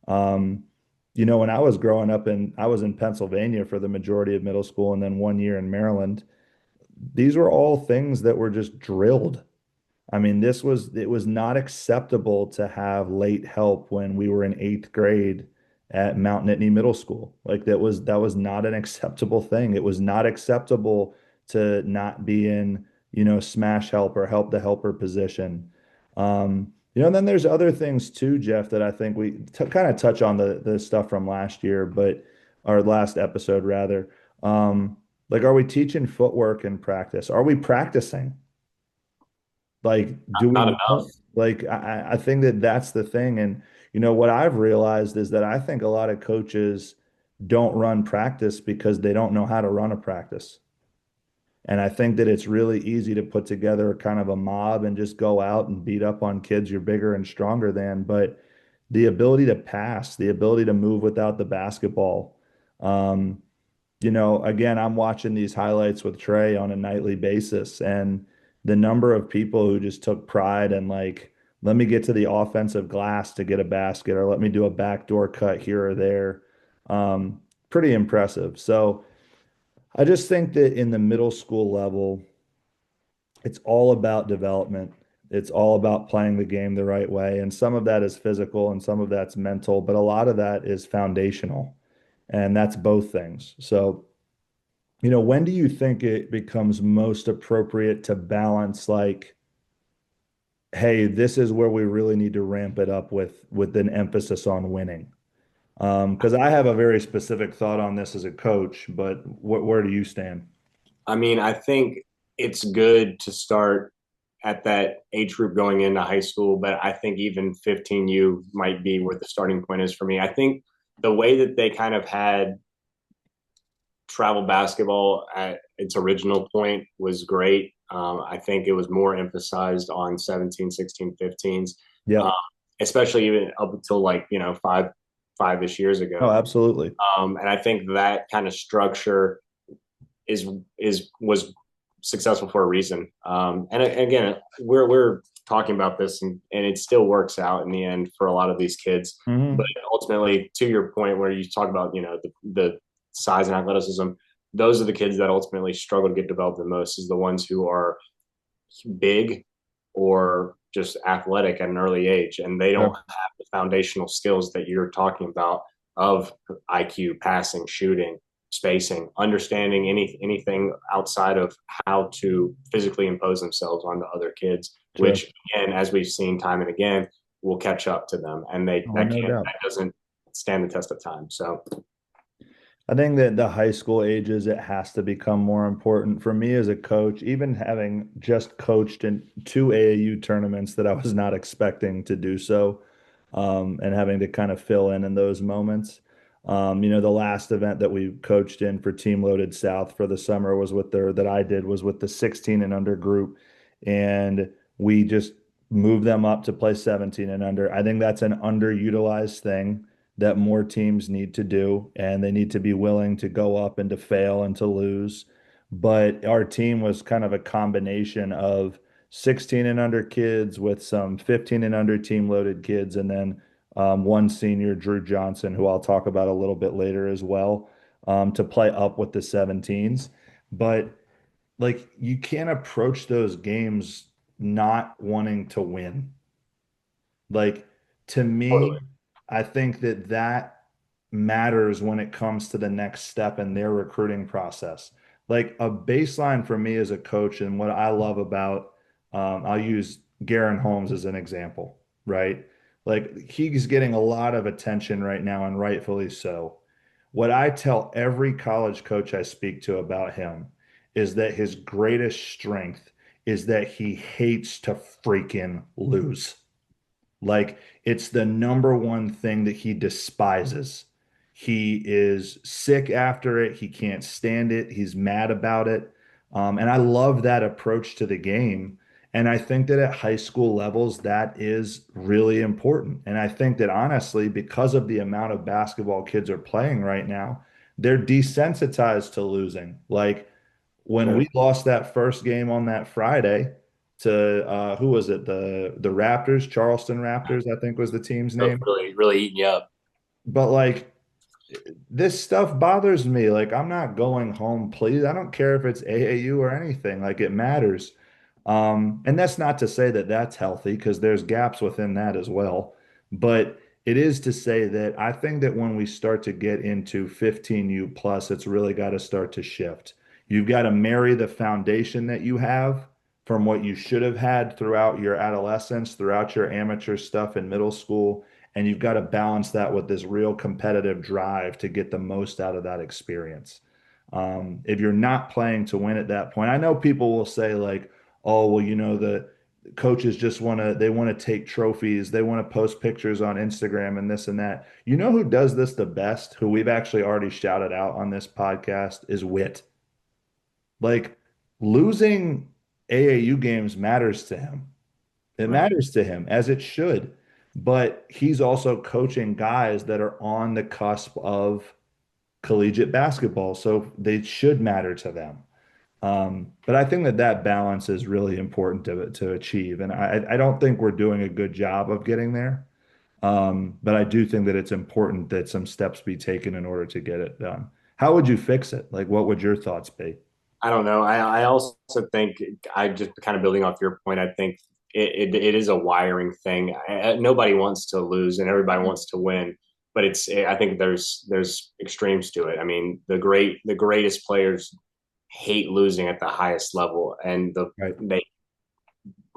Um, When I was growing up I was in Pennsylvania for the majority of middle school and then 1 year in Maryland. These were all things that were just drilled. I mean, it was not acceptable to have late help when we were in eighth grade at Mount Nittany Middle School. Like that was not an acceptable thing. It was not acceptable to not be in, smash help or help the helper position. And then there's other things too, Jeff, that I think we t kind of touch on the stuff from last year, but our last episode rather. Like, are we teaching footwork in practice? Are we practicing? Like, do Not we enough. know? Like, I think that that's the thing. And, what I've realized is that I think a lot of coaches don't run practice because they don't know how to run a practice. And I think that it's really easy to put together kind of a mob and just go out and beat up on kids you're bigger and stronger than. But the ability to pass, the ability to move without the basketball, um, again, I'm watching these highlights with Trey on a nightly basis, and the number of people who just took pride in like, let me get to the offensive glass to get a basket, or let me do a backdoor cut here or there. Um, Pretty impressive. So I just think that in the middle school level, it's all about development. It's all about playing the game the right way. And some of that is physical and some of that's mental, but a lot of that is foundational. And that's both things. So when do you think it becomes most appropriate to balance like, hey, this is where we really need to ramp it up with an emphasis on winning? Because I have a very specific thought on this as a coach, but where do you stand? I mean, I think it's good to start at that age group going into high school, but I think even 15U might be where the starting point is for me. I think the way that they kind of had travel basketball at its original point was great. I think it was more emphasized on 17, 16, 15s, um, Yep. especially even up until like, five-ish years Oh, ago. absolutely. And I think that kind of structure is was successful for a reason. And again, we're talking about this, and it still works out in the end for a lot of these kids. But Hmm. ultimately, to your point, where you talk about the size and athleticism, those are the kids that ultimately struggle to get developed the most. Is the ones who are big or just athletic at an early age, and they don't Sure. have the foundational skills that you're talking about of IQ, passing, shooting, spacing, understanding anything outside of how to physically impose themselves onto other kids, Sure. which again, as we've seen time and again, will catch up to them, and Oh, no doubt. that doesn't stand the test of time. So I think that the high school ages, it has to become more important for me as a coach, even having just coached in two AAU tournaments that I was not expecting to do so, and having to kind of fill in those moments. The last event that we coached in for Team Loaded South for the summer was that I did was with the 16 and under group, and we just moved them up to play 17 and under. I think that's an underutilized thing that more teams need to do, and they need to be willing to go up and to fail and to lose. But our team was kind of a combination of 16 and under kids with some 15 and under team loaded kids, and then one senior, Drew Johnson, who I'll talk about a little bit later as well, to play up with the 17s. But like, you can't approach those games not wanting to win. Like, to totally. me, I think that that matters when it comes to the next step in their recruiting process. Like, a baseline for me as a coach, and what I love about, I'll use Garen Holmes as an example, right? Like, he's getting a lot of attention right now, and rightfully so. What I tell every college coach I speak to about him is that his greatest strength is that he hates to freaking lose. Like, it's the number one thing that he despises. He is sick after it. He can't stand it. He's mad about it. And I love that approach to the game. And I think that at high school levels, that is really important. And I think that honestly, because of the amount of basketball kids are playing right now, they're desensitized to losing. Like, when Yeah. we lost that first game on that Friday to who was it? The Raptors, Charleston Raptors, I think was the team's name. Really, really eating you up. But like, this stuff bothers me. Like, I'm not going home, please. I don't care if it's AAU or anything. Like, it matters. And that's not to say that that's healthy because there's gaps within that as well. But it is to say that I think that when we start to get into 15U plus, it's really got to start to shift. You've got to marry the foundation that you have from what you should have had throughout your adolescence, throughout your amateur stuff in middle school, and you've got to balance that with this real competitive drive to get the most out of that experience. If you're not playing to win at that point, I know people will say like, "Oh, well, the coaches just they want to take trophies, they want to post pictures on Instagram and this and that." You know who does this the best, who we've actually already shouted out on this podcast, is Wit. Like, losing AAU games matters to him. It Right. matters to him as it should, but he's also coaching guys that are on the cusp of collegiate basketball, so they should matter to them. But I think that that balance is really important to achieve, and I don't think we're doing a good job of getting there. But I do think that it's important that some steps be taken in order to get it done. How would you fix it? Like, what would your thoughts be? I don't know. I also think I just kind of building off your point. I think it is a wiring thing. Nobody wants to lose, and everybody wants to win. But I think there's extremes to it. I mean, the greatest players hate losing at the highest level, and Right.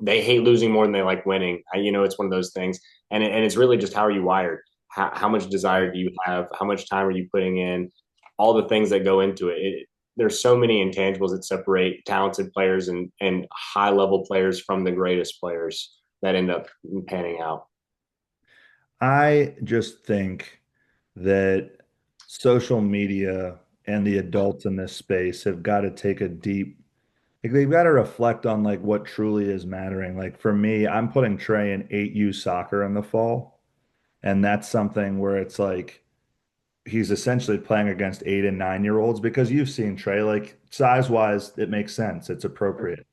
they hate losing more than they like winning. It's one of those things, and it's really just how are you wired? How much desire do you have? How much time are you putting in? All the things that go into it. There's so many intangibles that separate talented players and high level players from the greatest players that end up panning out. I just think that social media and the adults in this space have got to take a deep, like they've got to reflect on like what truly is mattering. Like for me, I'm putting Trey in 8U soccer in the fall, and that's something where it's like he's essentially playing against 8 and 9 year olds because you've seen Trey, like size wise, it makes sense. It's appropriate.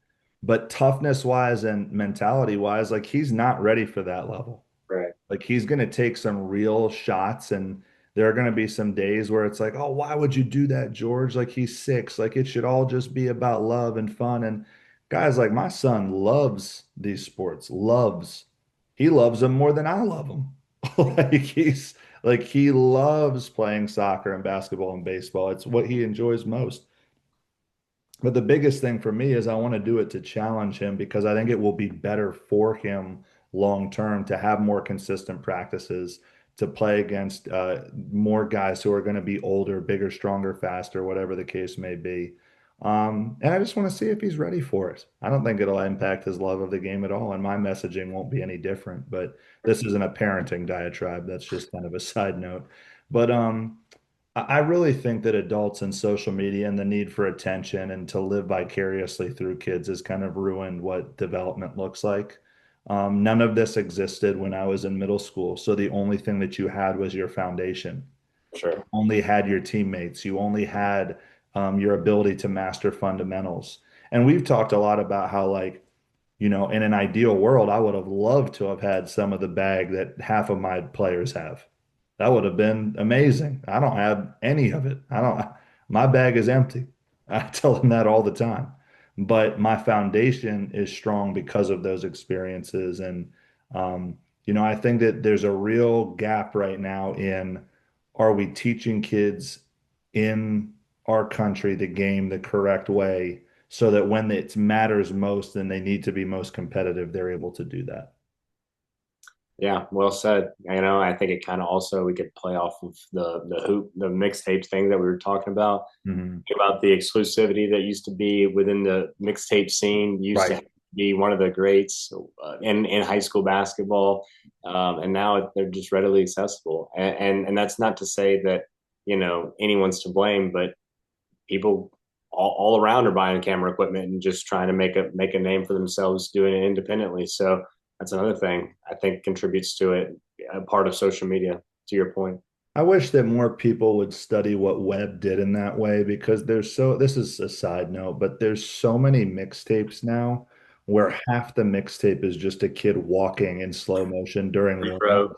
But toughness wise and mentality wise, like he's not ready for that level. Right. Like he's going to take some real shots, and there are going to be some days where it's like, oh, why would you do that, George? Like he's 6. Like it should all just be about love and fun. And guys, like my son loves these sports, loves. He loves them more than I love them. Like he loves playing soccer and basketball and baseball. It's what he enjoys most. But the biggest thing for me is I want to do it to challenge him because I think it will be better for him long term to have more consistent practices, to play against more guys who are going to be older, bigger, stronger, faster, whatever the case may be. And I just want to see if he's ready for it. I don't think it'll impact his love of the game at all, and my messaging won't be any different. But this isn't a parenting diatribe. That's just kind of a side note. But I really think that adults and social media and the need for attention and to live vicariously through kids has kind of ruined what development looks like. None of this existed when I was in middle school. So the only thing that you had was your foundation. Sure. Only had your teammates. You only had your ability to master fundamentals. And we've talked a lot about how, like, in an ideal world, I would have loved to have had some of the bag that half of my players have. That would have been amazing. I don't have any of it. My bag is empty. I tell them that all the time. But my foundation is strong because of those experiences. And, I think that there's a real gap right now in are we teaching kids in our country the game the correct way so that when it matters most and they need to be most competitive, they're able to do that. Yeah, well said. I think it kind of also we could play off of the mixtape thing that we were talking Mhm. about the exclusivity that used to be within the mixtape scene, used Right. to be one of the greats in high school basketball, and now they're just readily accessible. And that's not to say that anyone's to blame, but people all around are buying camera equipment and just trying to make a name for themselves doing it independently. So that's another thing I think contributes to it, a part of social media. To your point, I wish that more people would study what Webb did in that way because this is a side note, but there's so many mixtapes now where half the mixtape is just a kid walking in slow motion during free warm-up. throw.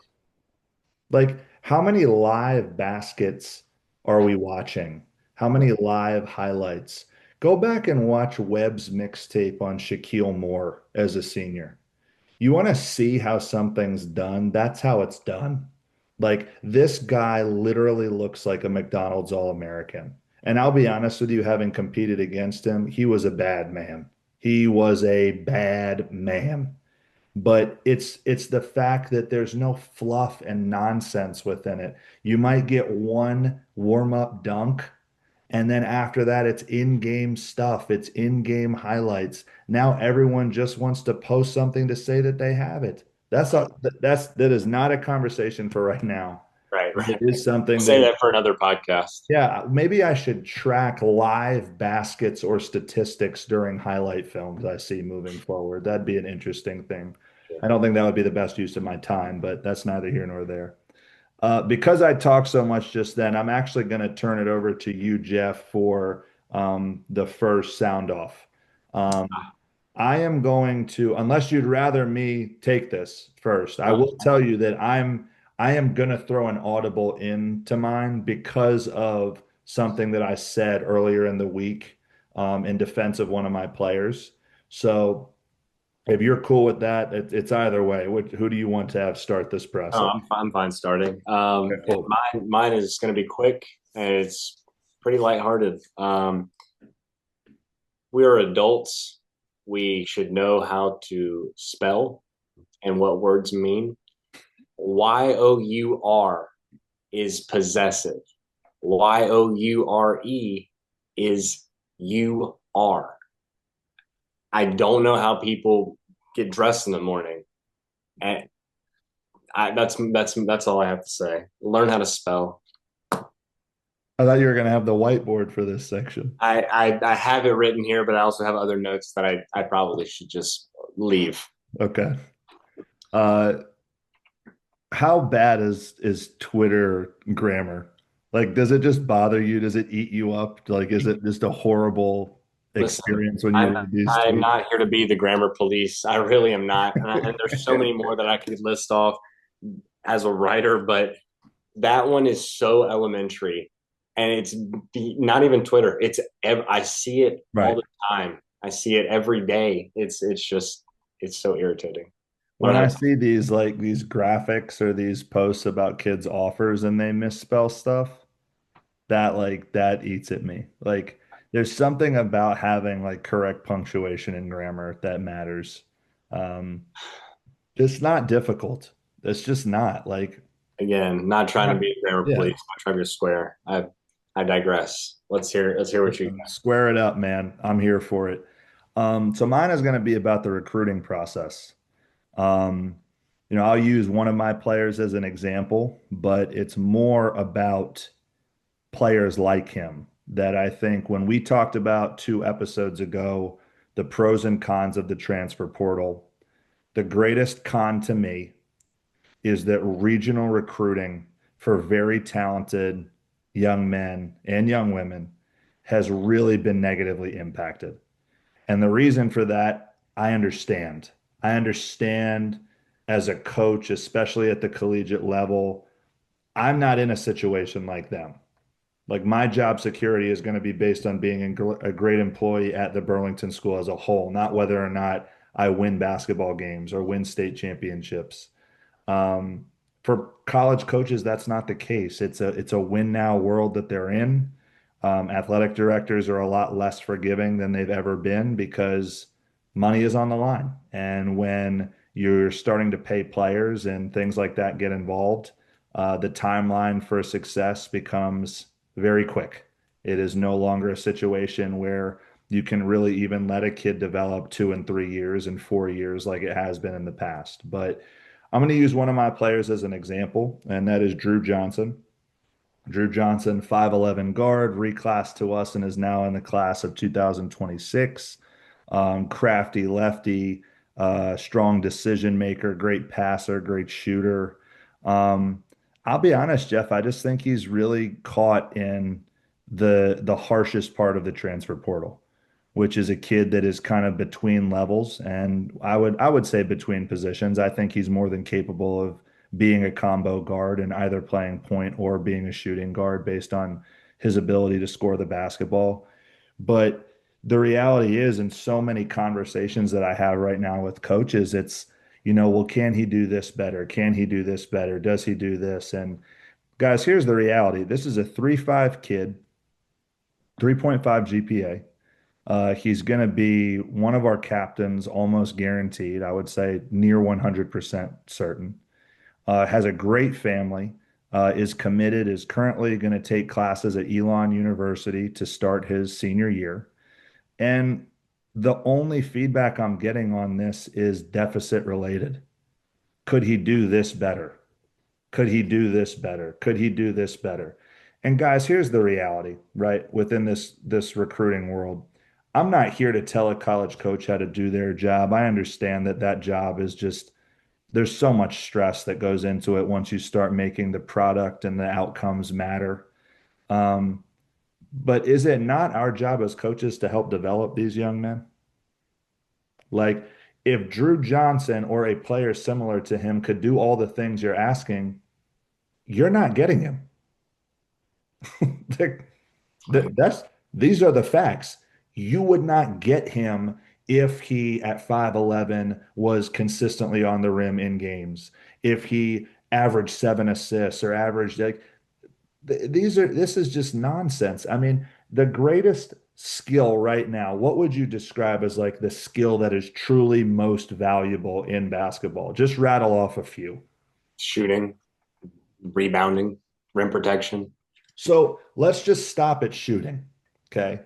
Like, How many live baskets are we watching? How many live highlights? Go back and watch Webb's mixtape on Shaquille Moore as a senior. You want to see how something's done? That's how it's done. Like this guy literally looks like a McDonald's All-American. And I'll be honest with you, having competed against him, he was a bad man. He was a bad man. But it's the fact that there's no fluff and nonsense within it. You might get one warm-up dunk, and then after that, it's in-game stuff. It's in-game highlights. Now everyone just wants to post something to say that they have it. That is not a conversation for right now. Right, But it right. is We'll something say that, that for another podcast. yeah, maybe I should track live baskets or statistics during highlight films I see moving forward. That'd be an interesting thing. I don't think that would be the best use of my time, but that's neither here nor there. Because I talked so much just then, I'm actually going to turn it over to you, Jeff, for the first sound off. Um, I am going to, unless you'd rather me take this first, I will tell you that I am going to throw an audible into mine because of something that I said earlier in the week in defense of one of my players. So if you're cool with that, it's either way. Who do you want to have start this process? I'm fine starting. Okay, And cool. mine is going to be quick and it's pretty lighthearted. We are adults. We should know how to spell and what words mean. YOUR is possessive. YOURE is you are. I don't know how people get dressed in the morning. And that's all I have to say. Learn how to spell. I thought you were going to have the whiteboard for this section. I have it written here, but I also have other notes that I probably should just leave. Okay. Uh, how bad is Twitter grammar? Like, does it just bother you? Does it eat you up? Like, is it just a horrible Listen, experience when you I'm read these I'm tweets? not here to be the grammar police. I really am not. And there's so many more that I could list off as a writer, but that one is so elementary, and it's not even Twitter. I see it all Right. the time. I see it every day. It's so irritating. When Learn how I to. see these like these graphics or these posts about kids' offers and they misspell stuff, that eats at me. Like there's something about having like correct punctuation and grammar that matters. Um, it's not difficult. It's just not like Again, not trying to not, be a grammar yeah. police. I'm trying to be square. I digress. Let's hear what you Listen, square it up, man. I'm here for it. So mine is going to be about the recruiting process. Um, I'll use one of my players as an example, but it's more about players like him that I think when we talked about 2 episodes ago, the pros and cons of the transfer portal, the greatest con to me is that regional recruiting for very talented young men and young women has really been negatively impacted. And the reason for that, I understand. I understand as a coach, especially at the collegiate level, I'm not in a situation like them. Like my job security is going to be based on being a great employee at the Burlington School as a whole, not whether or not I win basketball games or win state championships. Um, for college coaches, that's not the case. It's a win now world that they're in. Athletic directors are a lot less forgiving than they've ever been because money is on the line. And when you're starting to pay players and things like that get involved, the timeline for success becomes very quick. It is no longer a situation where you can really even let a kid develop 2 and 3 years and 4 years like it has been in the past. But I'm going to use one of my players as an example, and that is Drew Johnson. Drew Johnson, 5'11 guard, reclassed to us and is now in the class of 2026. Crafty lefty, strong decision maker, great passer, great shooter. Um, I'll be honest, Jeff, I just think he's really caught in the harshest part of the transfer portal, which is a kid that is kind of between levels, and I would say between positions. I think he's more than capable of being a combo guard and either playing point or being a shooting guard based on his ability to score the basketball. But the reality is, in so many conversations that I have right now with coaches, it's, well, can he do this better? Can he do this better? Does he do this? And guys, here's the reality. This is a 3.5 kid, 3.5 GPA. He's going to be one of our captains, almost guaranteed. I would say near 100% certain. Has a great family, is committed, is currently going to take classes at Elon University to start his senior year. And the only feedback I'm getting on this is deficit related. Could he do this better? Could he do this better? Could he do this better? And guys, here's the reality, right? Within this recruiting world, I'm not here to tell a college coach how to do their job. I understand that that job is just there's so much stress that goes into it once you start making the product and the outcomes matter. Um, but is it not our job as coaches to help develop these young men? Like, if Drew Johnson or a player similar to him could do all the things you're asking, you're not getting him. Like, that's these are the facts. You would not get him if he at 5'11 was consistently on the rim in games. If he averaged 7 assists or averaged like this is just nonsense. I mean, the greatest skill right now, what would you describe as like the skill that is truly most valuable in basketball? Just rattle off a few. Shooting, rebounding, rim protection. So let's just stop at shooting. Okay.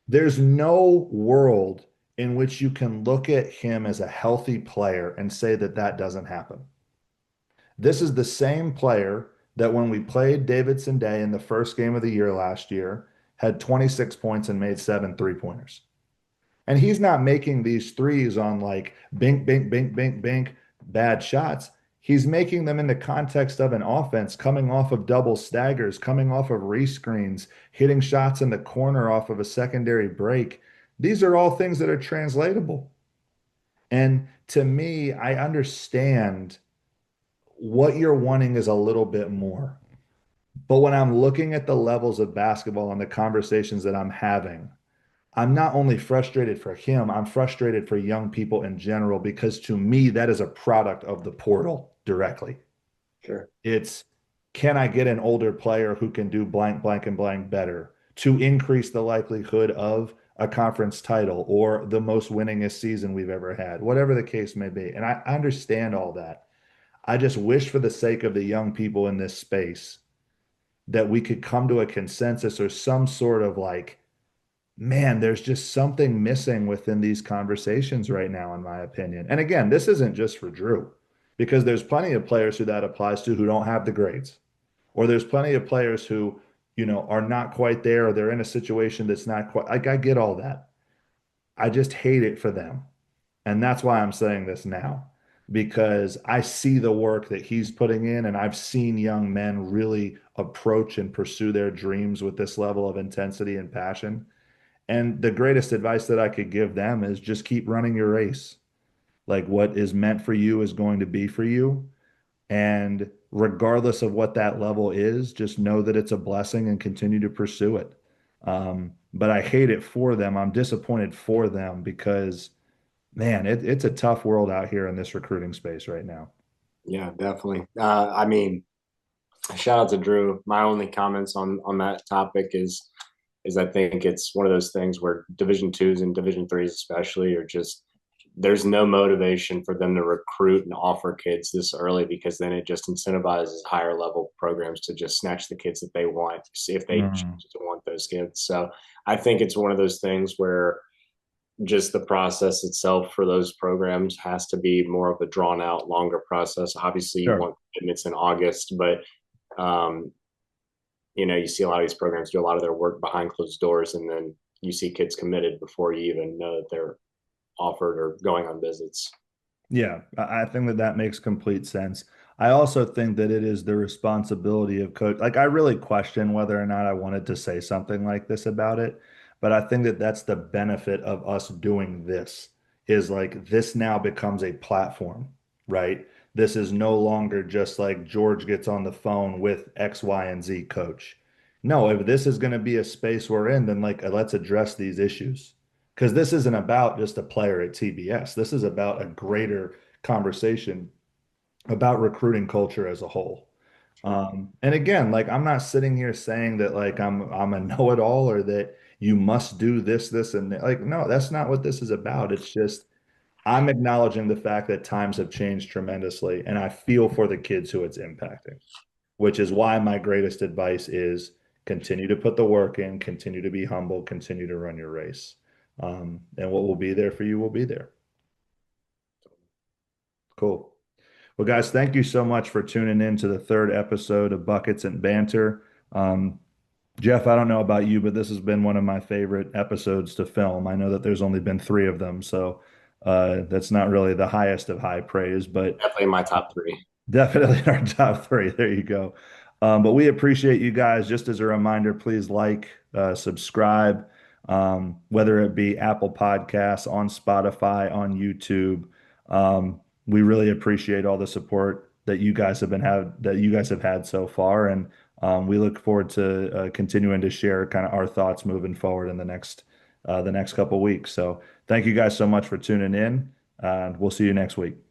There's no world in which you can look at him as a healthy player and say that that doesn't happen. This is the same player that when we played Davidson Day in the first game of the year last year had 26 points and made 7 3-pointers. And he's not making these threes on like bink, bink, bink, bink, bink, bad shots. He's making them in the context of an offense coming off of double staggers, coming off of rescreens, hitting shots in the corner off of a secondary break. These are all things that are translatable. And to me, I understand what you're wanting is a little bit more. But when I'm looking at the levels of basketball and the conversations that I'm having, I'm not only frustrated for him, I'm frustrated for young people in general because to me, that is a product of the portal directly. Sure. It's can I get an older player who can do blank, blank, and blank better to increase the likelihood of a conference title or the most winningest season we've ever had, whatever the case may be. And I understand all that. I just wish for the sake of the young people in this space that we could come to a consensus or some sort of like, man, there's just something missing within these conversations right now, in my opinion. And again, this isn't just for Drew, because there's plenty of players who that applies to who don't have the grades, or there's plenty of players who, are not quite there, or they're in a situation that's not quite, like, I get all that. I just hate it for them. And that's why I'm saying this now, because I see the work that he's putting in, and I've seen young men really approach and pursue their dreams with this level of intensity and passion. And the greatest advice that I could give them is just keep running your race. Like what is meant for you is going to be for you. And regardless of what that level is, just know that it's a blessing and continue to pursue it. But I hate it for them. I'm disappointed for them because, man, it's a tough world out here in this recruiting space right now. Yeah, definitely. I mean, shout out to Drew. My only comments on that topic is I think it's one of those things where Division twos and Division threes especially are just there's no motivation for them to recruit and offer kids this early because then it just incentivizes higher level programs to just snatch the kids that they want, see if they Mm. choose to want those kids. So I think it's one of those things where just the process itself for those programs has to be more of a drawn out, longer process. Obviously, you Sure. want commitments in August, but um, you see a lot of these programs do a lot of their work behind closed doors, and then you see kids committed before you even know that they're offered or going on visits. Yeah, I think that that makes complete sense. I also think that it is the responsibility of coach. Like, I really question whether or not I wanted to say something like this about it, but I think that that's the benefit of us doing this is like this now becomes a platform, right? this is no longer just like George gets on the phone with X, Y, and Z coach. No, if this is going to be a space we're in, then like let's address these issues. Because this isn't about just a player at TBS. This is about a greater conversation about recruiting culture as a whole. Sure. And again, like I'm not sitting here saying that like I'm a know-it-all or that you must do this, this, and that. Like, no, that's not what this is about. It's just I'm acknowledging the fact that times have changed tremendously, and I feel for the kids who it's impacting, which is why my greatest advice is continue to put the work in, continue to be humble, continue to run your race. And what will be there for you will be there. Cool. Well, guys, thank you so much for tuning in to the third episode of Buckets and Banter. Um, Jeff, I don't know about you, but this has been one of my favorite episodes to film. I know that there's only been three of them, so that's not really the highest of high praise, but Definitely my top three. definitely in our top three. There you go. But we appreciate you guys. Just as a reminder, please like, subscribe, whether it be Apple Podcasts, on Spotify, on YouTube. We really appreciate all the support that you guys have had so far, and we look forward to continuing to share kind of our thoughts moving forward in the next couple weeks. So thank you guys so much for tuning in, and we'll see you next week.